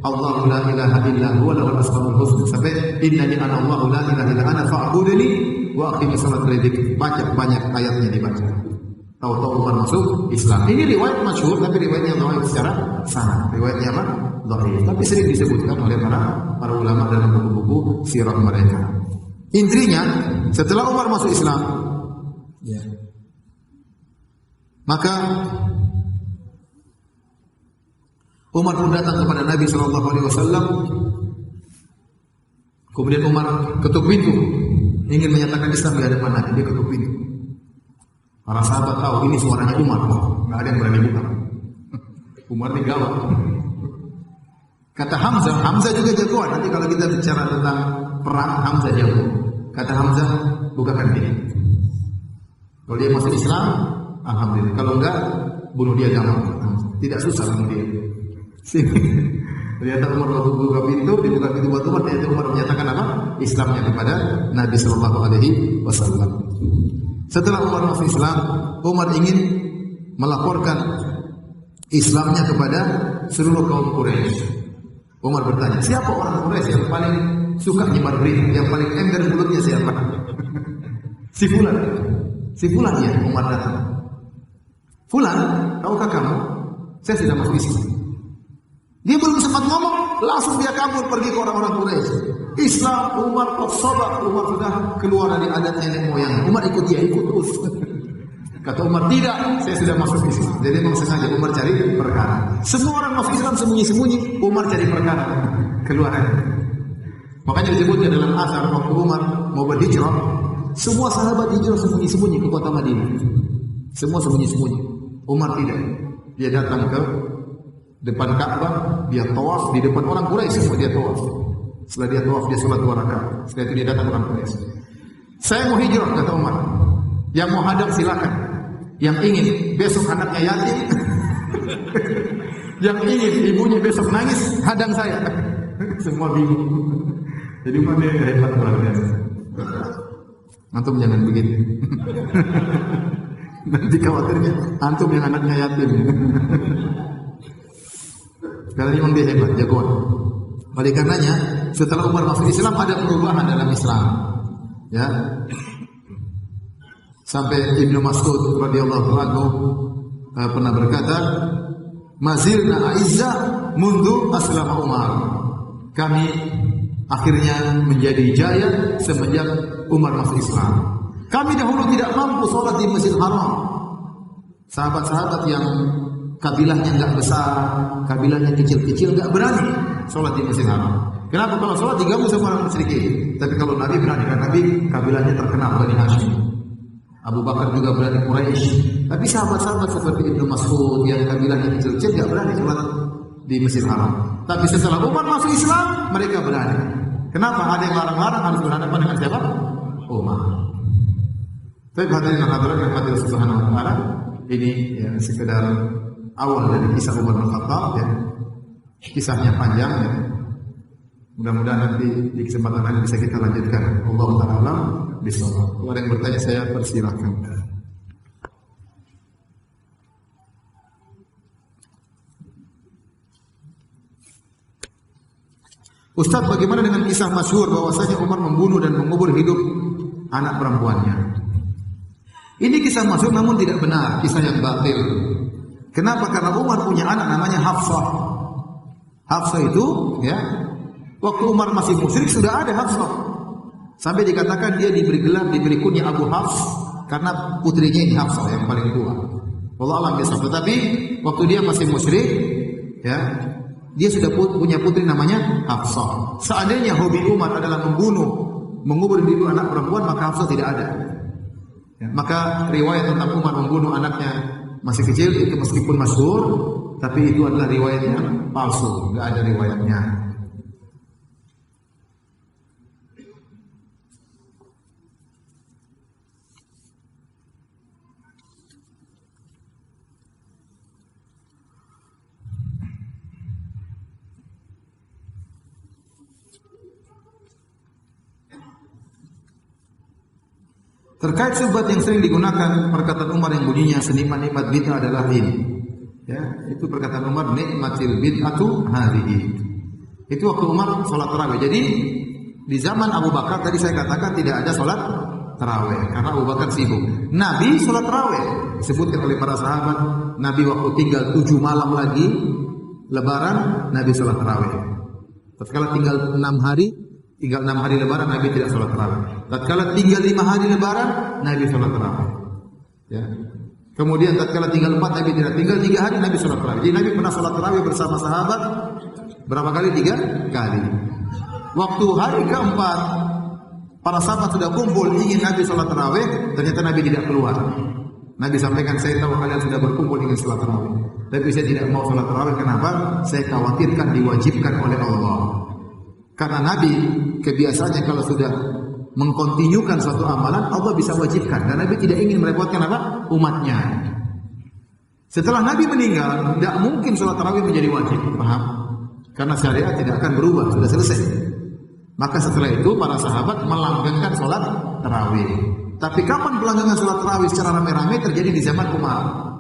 Allahu la ilaha illa huwa lahul asmaul husna, sampai innani ana Allahu la ilaha illa ana fa'budni wa aqimis salata li dzikri. Banyak ayatnya dibaca. Tahu-tahu Umar masuk Islam. Ini riwayat masyhur, tapi riwayatnya dhaif secara sanad. Riwayatnya apa? Dhaif. Tapi sering disebutkan oleh para ulama dalam buku-buku sirah mereka. Intinya, setelah Umar masuk Islam, ya, maka Umar pun datang kepada Nabi SAW. Kemudian Umar ketuk pintu, ingin menyatakan Islam di hadapan Nabi. Dia ketuk pintu. Para sahabat tahu ini suaranya Umar, nggak ada yang berani buka. Umar ini gawat. Kata Hamzah juga jagoan. Nanti kalau kita bicara tentang perang, Hamzah jago. Kata Hamzah, bukakan dia. Kalau dia masuk Islam, alhamdulillah. Kalau enggak, bunuh dia gampang. Tidak susah bunuh dia. Ternyata Umar buka pintu, dibuka pintu buat Umar. Ternyata Umar menyatakan apa? Islamnya kepada Nabi Sallallahu Alaihi Wasallam. Setelah Umar masuk Islam, Umar ingin melaporkan Islamnya kepada seluruh kaum Quraisy. Umar bertanya, siapa orang Quraisy yang paling suka nyebar berita, yang paling ember mulutnya siapa? Si Fulan ya. Umar datang. Fulan, tahukah kamu? Saya sudah masuk Islam. Dia belum sempat ngomong, langsung dia kabur pergi ke orang-orang Quraisy. Islam, Umar sabar. Umar sudah keluar dari adat nenek moyang. Umar ikut terus. Kata Umar, tidak, saya sudah masuk Islam. Jadi memang sengaja Umar cari perkara. Semua orang masuk Islam sembunyi-sembunyi, Umar cari perkara. Keluar. Makanya disebutnya dalam asar waktu Umar mau berhijrah, semua sahabat hijrah sembunyi-sembunyi ke kota Madinah. Semua sembunyi-sembunyi. Umar tidak. Dia datang ke depan Ka'bah, dia tawaf di depan orang Quraisy, semua dia tawaf. Setelah dia tawaf, dia salat 2 rakaat. Setelah itu dia datang ke orang Quraisy. Saya mau hijrah, kata Umar. Yang mau hadap silakan. Yang ingin besok anaknya yatim, yang ingin ibunya besok nangis, hadang saya. Semua bingung. Jadi Umar dia hebat luar biasa. Antum jangan begitu. Nanti khawatirnya antum yang anaknya yatim. Karena memang dia hebat, jagoan. Oleh karenanya, setelah Umar masuk Islam ada perubahan dalam Islam. Ya. Sampai Ibnu Mas'ud radhiyallahu anhu pernah berkata, "Mazilna a'izzah mundu aslama Umar." Kami akhirnya menjadi jaya semenjak Umar masuk Islam. Kami dahulu tidak mampu sholat di Masjidil Haram. Sahabat-sahabat yang kabilahnya enggak besar, kabilahnya kecil-kecil enggak berani sholat di Masjidil Haram. Kenapa? Kalau sholat diganggu sama orang musyrikin. Tapi kalau Nabi berani, karena Nabi kabilahnya terkenal Bani Hashim. Abu Bakar juga berani Quraisy. Tapi sahabat-sahabat seperti Ibnu Mas'ud yang kabilahnya kecil-kecil enggak berani sholat di Masjidil Haram. Tapi setelah Umar masuk Islam, mereka berani. Kenapa? Ada yang larang-larang harus berhadapan dengan siapa? Umar. Tapi hadirin dan hadirat yang dirahmati Allah Subhanahu wa taala, ini ya sekedar awal dari kisah Umar bin Khattab ya. Kisahnya panjang ya. Mudah-mudahan nanti di kesempatan lain bisa kita lanjutkan. Allah taala bisawab. Kalau ada yang bertanya saya persilakan. Ustaz, bagaimana dengan kisah masyhur bahwasanya Umar membunuh dan mengubur hidup anak perempuannya? Ini kisah masyhur namun tidak benar, kisah yang batil. Kenapa? Karena Umar punya anak namanya Hafsah. Hafsah itu ya, waktu Umar masih musyrik sudah ada Hafsah. Sampai dikatakan dia diberi gelar, diberi kunyah Abu Hafs karena putrinya ini Hafsah yang paling tua. Allah alam bisawab. Tetapi waktu dia masih musyrik, ya, dia sudah punya putri namanya Hafsah. Seandainya hobi Umar adalah mengubur diri anak perempuan, maka Hafsah tidak ada. Ya, maka riwayat tentang Umar membunuh anaknya masih kecil itu meskipun masyhur, tapi itu adalah riwayatnya palsu, nggak ada riwayatnya. Terkait syubhat yang sering digunakan perkataan Umar yang bunyinya seniman nikmat bid'ah adalah ini. Ya, itu perkataan Umar nikmatil bid'atu hadhihi. Itu waktu Umar salat tarawih. Jadi di zaman Abu Bakar tadi saya katakan tidak ada salat tarawih karena Abu Bakar sibuk. Nabi salat tarawih disebutkan oleh para sahabat, Nabi waktu tinggal 7 malam lagi lebaran Nabi salat tarawih. Tatkala tinggal 6 hari lebaran Nabi tidak salat tarawih. Tatkala tinggal 5 hari lebaran Nabi salat tarawih. Ya. Kemudian tatkala tinggal 4 Nabi tidak, tinggal 3 hari Nabi salat tarawih. Jadi Nabi pernah salat tarawih bersama sahabat berapa kali? 3 kali. Waktu hari keempat para sahabat sudah kumpul ingin Nabi salat tarawih, ternyata Nabi tidak keluar. Nabi sampaikan, saya tahu kalian sudah berkumpul ingin salat tarawih, tapi saya tidak mau salat tarawih. Kenapa? Saya khawatirkan diwajibkan oleh Allah. Karena Nabi kebiasaannya kalau sudah mengkontinyukan suatu amalan, Allah bisa wajibkan. Dan Nabi tidak ingin merepotkan apa? Umatnya. Setelah Nabi meninggal, tidak mungkin sholat tarawih menjadi wajib. Paham? Karena syariat tidak akan berubah, sudah selesai. Maka setelah itu para sahabat melanggengkan sholat tarawih. Tapi kapan pelanggangan sholat tarawih secara rame-rame terjadi di zaman Umar.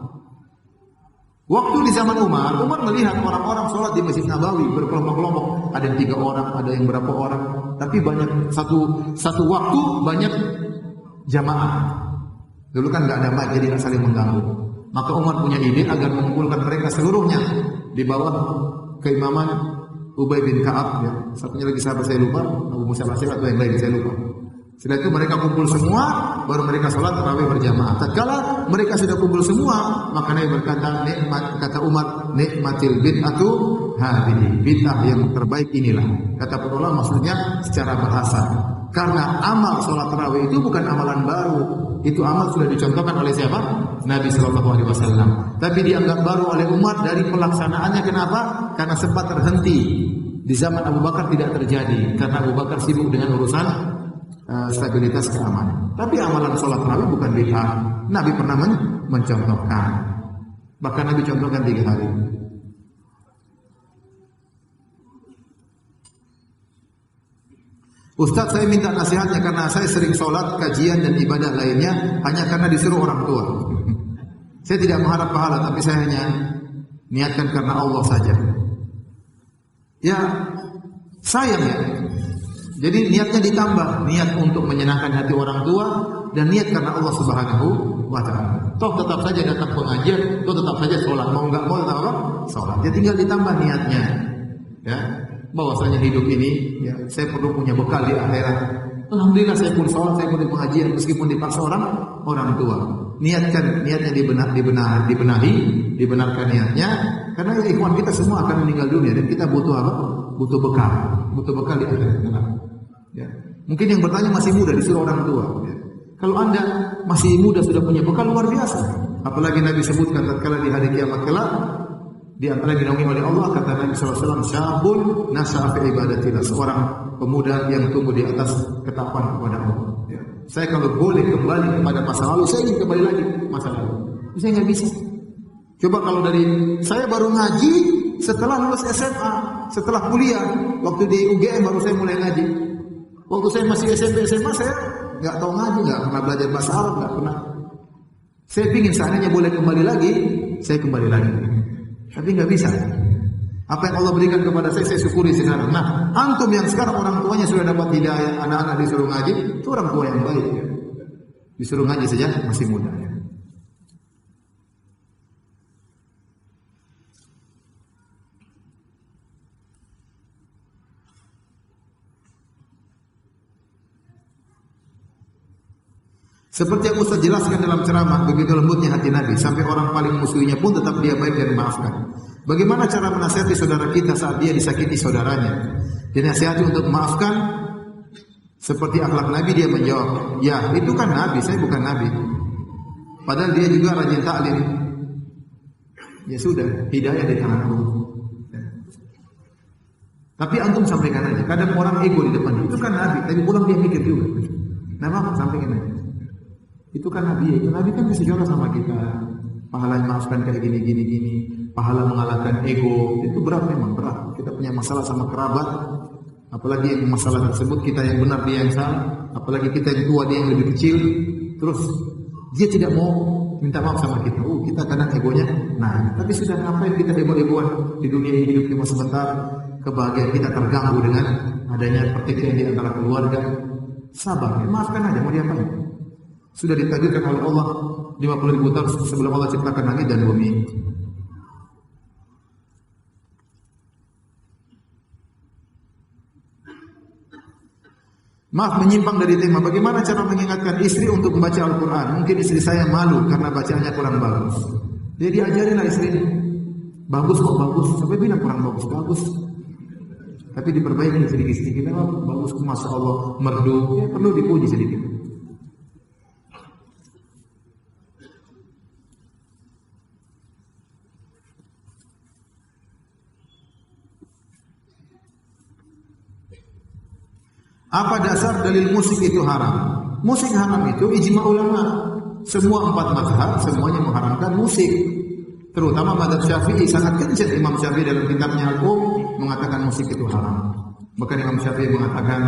Waktu di zaman Umar melihat orang-orang sholat di Masjid Nabawi berkelompok-kelompok. Ada yang 3 orang, ada yang berapa orang. Tapi banyak satu waktu banyak jamaah. Dulu kan nggak ada mic, jadi nggak saling mengganggu. Maka Umar punya ide agar mengumpulkan mereka seluruhnya di bawah keimaman Ubay bin Ka'ab. Ya. Satunya lagi sahabat saya lupa, Abu Musa al-Asy'ari atau yang lain saya lupa. Setelah itu mereka kumpul semua, baru mereka sholat tarawih berjamaah. Tatkala mereka sudah kumpul semua, maka Nabi berkata, kata Umar, nikmatil bid'atu hadhihi. Bid'ah yang terbaik inilah. Kata para ulama maksudnya secara bahasa. Karena amal sholat tarawih itu bukan amalan baru. Itu amal sudah dicontohkan oleh siapa? Nabi sallallahu alaihi wasallam. Tapi dianggap baru oleh Umar dari pelaksanaannya. Kenapa? Karena sempat terhenti. Di zaman Abu Bakar tidak terjadi karena Abu Bakar sibuk dengan urusan stabilitas keamanan. Tapi amalan sholat tarawih bukan bid'ah. Nabi pernah mencontohkan. Bahkan Nabi contohkan 3 hari. Ustaz, saya minta nasihatnya karena saya sering sholat, kajian dan ibadah lainnya hanya karena disuruh orang tua. Saya tidak mengharap pahala, tapi saya hanya niatkan karena Allah saja. Ya, sayang ya. Jadi niatnya ditambah, niat untuk menyenangkan hati orang tua dan niat karena Allah Subhanahu wa taala. Toh tetap saja datang pengajian, toh tetap saja sholat, mau enggak mau tetap apa? Sholat. Dia tinggal ditambah niatnya. Ya, bahwasanya hidup ini ya saya perlu punya bekal di akhirat. Alhamdulillah saya pun sholat, saya pun di pengajian meskipun dipaksa orang tua. Niatnya dibenarkan niatnya karena ya ikhwan kita semua akan meninggal dunia dan kita butuh apa? Butuh bekal di akhirat. Ya. Mungkin yang bertanya masih muda disuruh orang tua. Ya. Kalau Anda masih muda sudah punya bekal luar biasa. Apalagi Nabi sebutkan tatkala di hari kiamat kelak di antara dinaungi oleh Allah kata Nabi sallallahu alaihi wasallam syabun nas'a fi ibadatillah, seorang pemuda yang tumbuh di atas ketakwaan kepada Allah. Ya. Saya kalau boleh kembali kepada masa lalu, saya ingin kembali lagi masa lalu. Saya nggak bisa. Coba kalau dari saya baru ngaji setelah lulus SMA, setelah kuliah, waktu di UGM baru saya mulai ngaji. Waktu saya masih SMP SMA saya nggak tahu ngaji, nggak pernah belajar bahasa Arab, nggak pernah. Saya ingin seandainya boleh kembali lagi, saya kembali lagi. Tapi nggak bisa. Apa yang Allah berikan kepada saya syukuri sekarang. Nah, antum yang sekarang orang tuanya sudah dapat hidayah, anak-anak disuruh ngaji, itu orang tua yang baik. Ya. Disuruh ngaji saja masih muda. Ya. Seperti yang Ustaz jelaskan dalam ceramah, begitu lembutnya hati Nabi, sampai orang paling musuhinya pun tetap dia baik dan memaafkan. Bagaimana cara menasihati saudara kita saat dia disakiti saudaranya? Dinasihati untuk memaafkan, seperti akhlak Nabi, dia menjawab, ya itu kan Nabi, saya bukan Nabi. Padahal dia juga rajin taklim. Ya sudah, hidayah di tangan Allah. Tapi antum sampaikan aja. Kadang orang ego di depan, itu kan Nabi, tapi pulang dia mikir juga. Nah, maaf, sampaikan aja. Itu kan Nabi, itu Nabi kan bisa juga sama kita. Pahala maafkan kayak gini. Pahala mengalahkan ego, itu berat memang, berat. Kita punya masalah sama kerabat, apalagi yang masalah tersebut kita yang benar, dia yang salah. Apalagi kita yang tua, dia yang lebih kecil. Terus dia tidak mau minta maaf sama kita. Kita kadang egonya. Nah, tapi sudah ngapain kita ego-egoan di dunia ini, hidup cuma sebentar. Kebahagiaan kita terganggu dengan adanya pertikaian di antara keluarga. Sabar, maafkan aja, mau diapain? Sudah ditakdirkan oleh Allah 50.000 tahun sebelum Allah ciptakan langit dan bumi. Maaf menyimpang dari tema. Bagaimana cara mengingatkan istri untuk membaca Al-Quran? Mungkin istri saya malu karena bacaannya kurang bagus. Dia diajarilah istri. Bagus kok, bagus. Sampai bilang kurang bagus, bagus. Tapi diperbaiki sedikit-sedikit. Bagus, masya Allah, merdu. Ya, perlu dipuji sedikit. Apa dasar dalil musik itu haram? Musik haram itu ijma ulama. Semua 4 mazhab semuanya mengharamkan musik. Terutama mazhab Syafi'i, sangat kencang Imam Syafi'i dalam kitabnya Al-Um mengatakan musik itu haram. Bahkan Imam Syafi'i mengatakan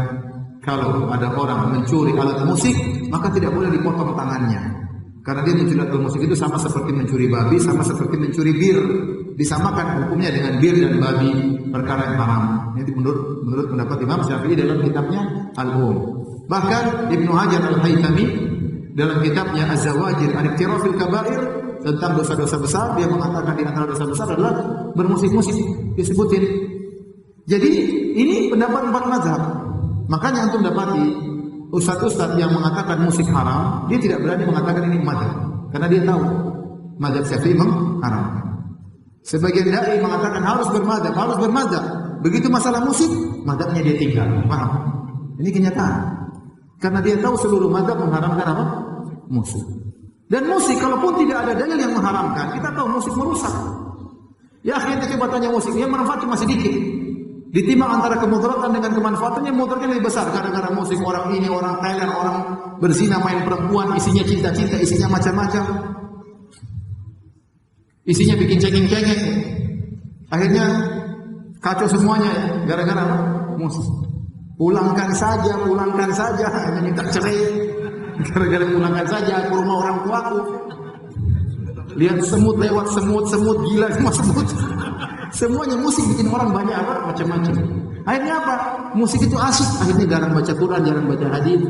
kalau ada orang mencuri alat musik, maka tidak boleh dipotong tangannya. Karena dia mencuri alat musik itu sama seperti mencuri babi, sama seperti mencuri bir. Disamakan hukumnya dengan bir dan babi, perkara yang haram. Ini menurut pendapat Imam Syafi'i dalam kitabnya Al-Um. Bahkan Ibnu Hajar Al-Haytami dalam kitabnya Az-Zawajir An-Iqtirafil Kabair tentang dosa-dosa besar, dia mengatakan di antara dosa besar adalah bermusik-musik, disebutin. Jadi ini pendapat 4 mazhab. Makanya antum dapati ustaz-ustaz yang mengatakan musik haram, dia tidak berani mengatakan ini mazhab, karena dia tahu mazhab Syafi'i mengharamkan. Sebagian dai mengatakan harus bermadzhab. Begitu masalah musik, mazhabnya dia tinggal. Paham? Ini kenyataan. Karena dia tahu seluruh mazhab mengharamkan apa? Musik. Dan musik, kalaupun tidak ada dalil yang mengharamkan, kita tahu musik merusak. Ya akhirnya coba tanya musik, yang manfaat cuma sedikit. Ditimbang antara kemudaratan dengan kemanfaatannya, mudaratnya lebih besar. Gara-gara musik orang ini, orang Thailand, orang berzina, main perempuan, isinya cinta-cinta, isinya macam-macam. Isinya bikin cengeng-cengeng. Akhirnya kacau semuanya gara-gara apa? Musik. Pulangkan saja, hanya minta cerai. Gara-gara pulangkan saja ke rumah orang tuaku. Lihat semut lewat, semut gila sama semut. Semuanya musik bikin orang banyak apa? Macam-macam. Akhirnya apa? Musik itu asyik. Akhirnya jarang baca Quran, jarang baca hadis.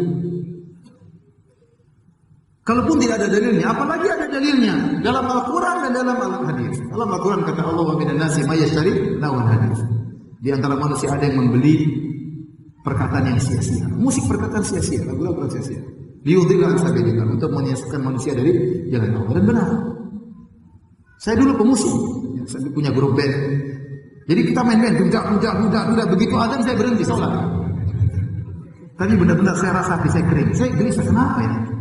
Kalaupun tidak ada dalilnya, apalagi ada dalilnya dalam Al-Quran dan dalam Al-Hadis. Dalam Al-Quran kata Allah, wa minan nasi may yashtari lahwal hadis. Di antara manusia ada yang membeli perkataan yang sia-sia. Musik perkataan sia-sia, lagu-lagu sia-sia. Liyudhilla an sabilillah, untuk menyesatkan manusia dari jalan Allah. Dan benar. Saya dulu pemusik, saya punya grup band. Jadi kita main band, budak, begitu azan saya berhenti sholat. Tadi benar-benar saya rasa hati saya kering. Saya gelisah, kenapa ini?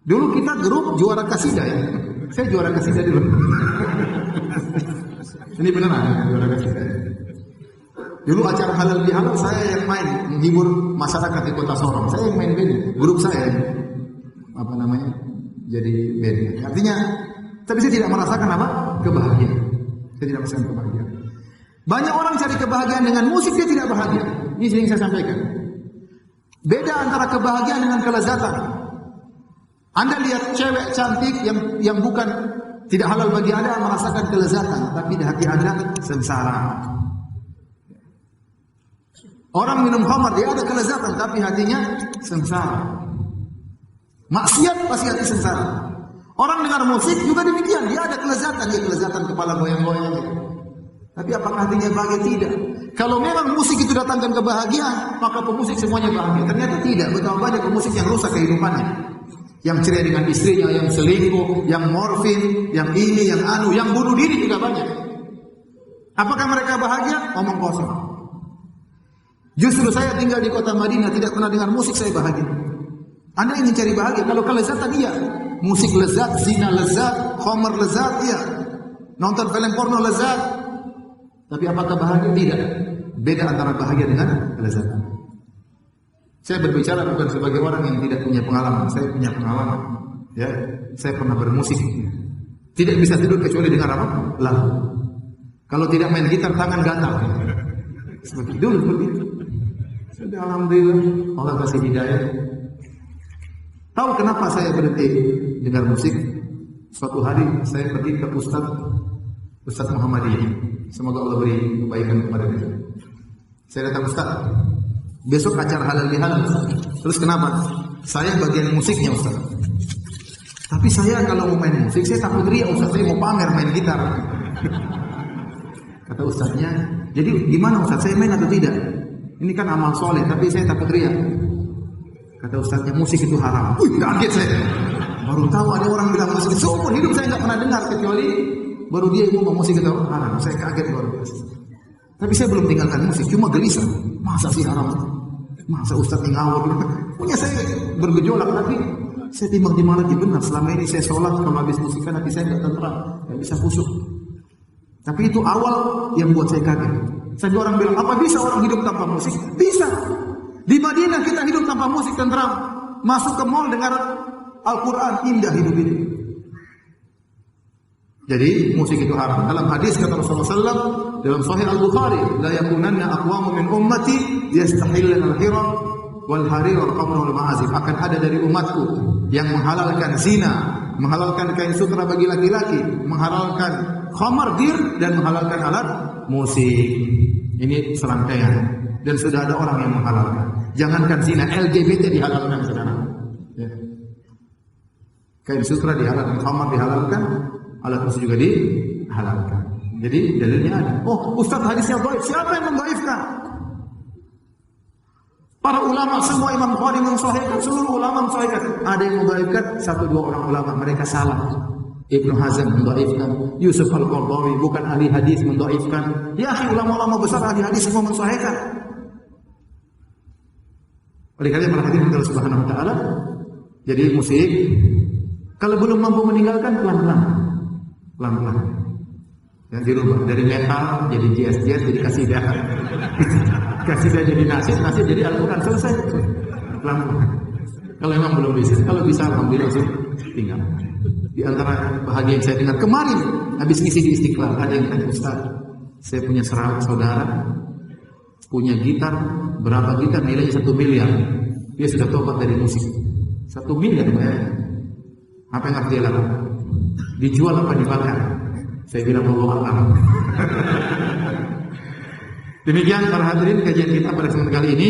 Dulu kita grup juara kasidah ya. Saya juara kasidah dulu. Ini beneran juara kasidah. Dulu acara halal bihalal saya yang main menghibur masyarakat di Kota Sorong. Saya yang main band, grup saya. Apa namanya? Jadi band. Artinya, tapi saya tidak merasakan apa? Kebahagiaan. Saya tidak merasakan kebahagiaan. Banyak orang cari kebahagiaan dengan musik, dia tidak bahagia. Ini yang saya sampaikan. Beda antara kebahagiaan dengan kelezatan. Anda lihat cewek cantik yang bukan tidak halal bagi Anda merasakan kelezatan, tapi di hati Anda sengsara. Orang minum khamar dia ada kelezatan, tapi hatinya sengsara. Maksiat pasti hati sengsara. Orang dengar musik juga demikian, dia ada kelezatan, dia kelezatan kepala goyang-goyang. Tapi apakah hatinya bahagia? Tidak. Kalau memang musik itu datangkan kebahagiaan, maka pemusik semuanya bahagia. Ternyata tidak. Betapa banyak pemusik yang rusak kehidupannya. Yang cerai dengan istrinya, yang selingkuh, yang morfin, yang ini, yang anu, yang bunuh diri juga banyak. Apakah mereka bahagia? Omong kosong. Justru saya tinggal di kota Madinah, tidak pernah dengar musik saya bahagia. Anda ingin cari bahagia, kalau kelezatan iya. Musik lezat, zina lezat, khamar lezat, iya. Nonton film porno lezat. Tapi apakah bahagia? Tidak. Beda antara bahagia dengan kelezatan. Saya berbicara bukan sebagai orang yang tidak punya pengalaman. Saya punya pengalaman. Ya, saya pernah bermusik. Tidak bisa tidur kecuali dengar apa? Lagu. Kalau tidak main gitar, tangan gatal. Seperti itu. Sudah, alhamdulillah, Allah kasih hidayah. Tahu kenapa saya berhenti dengar musik? Suatu hari saya pergi ke Ustaz Muhammadiyah. Semoga Allah beri kebaikan kepada dia. Saya datang, Ustaz, besok acara halal bihalal. Terus kenapa? Saya bagian musiknya, Ustaz. Tapi saya kalau mau main musik, saya takut riak, Ustaz. Saya mau pamer main gitar. Kata Ustaznya, jadi gimana Ustaz? Saya main atau tidak? Ini kan amal soleh, tapi saya takut riak. Kata Ustaznya, musik itu haram. Kaget saya. Baru tahu ada orang bilang musik. Seumur hidup saya nggak pernah dengar, kecuali baru dia ngomong musik itu haram. Saya kaget luar biasa. Tapi saya belum tinggalkan musik, cuma gelisah. Masa sih haram? Masa Ustaz yang ngawur? Punya saya bergejolak, tapi saya timbang-timbang lagi benar. Selama ini saya sholat, kalau habis musikan hati saya nggak tenteram, nggak bisa khusyuk. Tapi itu awal yang buat saya kaget. Saya orang bilang, apa bisa orang hidup tanpa musik? Bisa. Di Madinah kita hidup tanpa musik tenteram. Masuk ke mall dengar Al-Quran, indah hidup itu. Jadi musik itu haram. Dalam hadis kata Rasulullah SAW, dalam Sahih Al-Bukhari, la yakunanna aqwamu min ummati yastahilluna al-hiram wal harir wal khamr wal ma'azif. Akan ada dari umatku yang menghalalkan zina, menghalalkan kain sutra bagi laki-laki, menghalalkan khamar, bir, dan menghalalkan alat musik. Ini serangkaian. Dan sudah ada orang yang menghalalkan. Jangankan zina, LGBT dihalalkan sekarang. Ya. Kain sutra dihalalkan, khamar dihalalkan, alat musik juga dihalalkan. Jadi dalilnya ada. Oh, Ustaz hadisnya dhaif. Siapa yang mendhaifkan? Para ulama semua, Imam Bukhari mensahihkan, seluruh ulama mensahihkan. Ada yang mendhaifkan, 1-2 orang ulama, mereka salah. Ibnu Hazm mendhaifkan, Yusuf Al-Qaradawi bukan ahli hadis mendhaifkan. Ya akhi, ulama-ulama besar ahli hadis semua mensahihkan. Oleh karena perhatian Allah Subhanahu wa taala. Jadi musik kalau belum mampu meninggalkan, pelan-pelan. Pelan-pelan. Yang dirubah dari metal jadi jazz, jadi kasidah. Kasidah jadi nasib jadi Al-Qur'an, selesai. Pelan-pelan. Kalau memang belum bisa, kalau bisa alhamdulillah tinggal. Di antara bahagia yang saya dengar kemarin habis ngisi di Istiqlal, ada yang tanya, Ustaz, saya punya saudara punya gitar, berapa gitar nilainya 1 miliar. Dia sudah tobat dari musik. 1 miliar bayar. Apa yang harus dia lakukan? Dijual apa dibakar? Saya bilang Allah alam. Demikian para hadirin kajian kita pada kesempatan kali ini.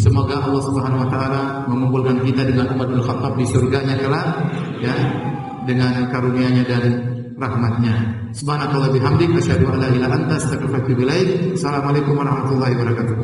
Semoga Allah Subhanahu wa taala mengumpulkan kita dengan Umar bin Khattab di surganya kelak, ya, dengan karunia-Nya dan rahmat-Nya. Subhanallahi bihamdik, asyhadu an la ilaha illa anta, astaghfiruka wa atubu ilaik. Assalamualaikum warahmatullahi wabarakatuh.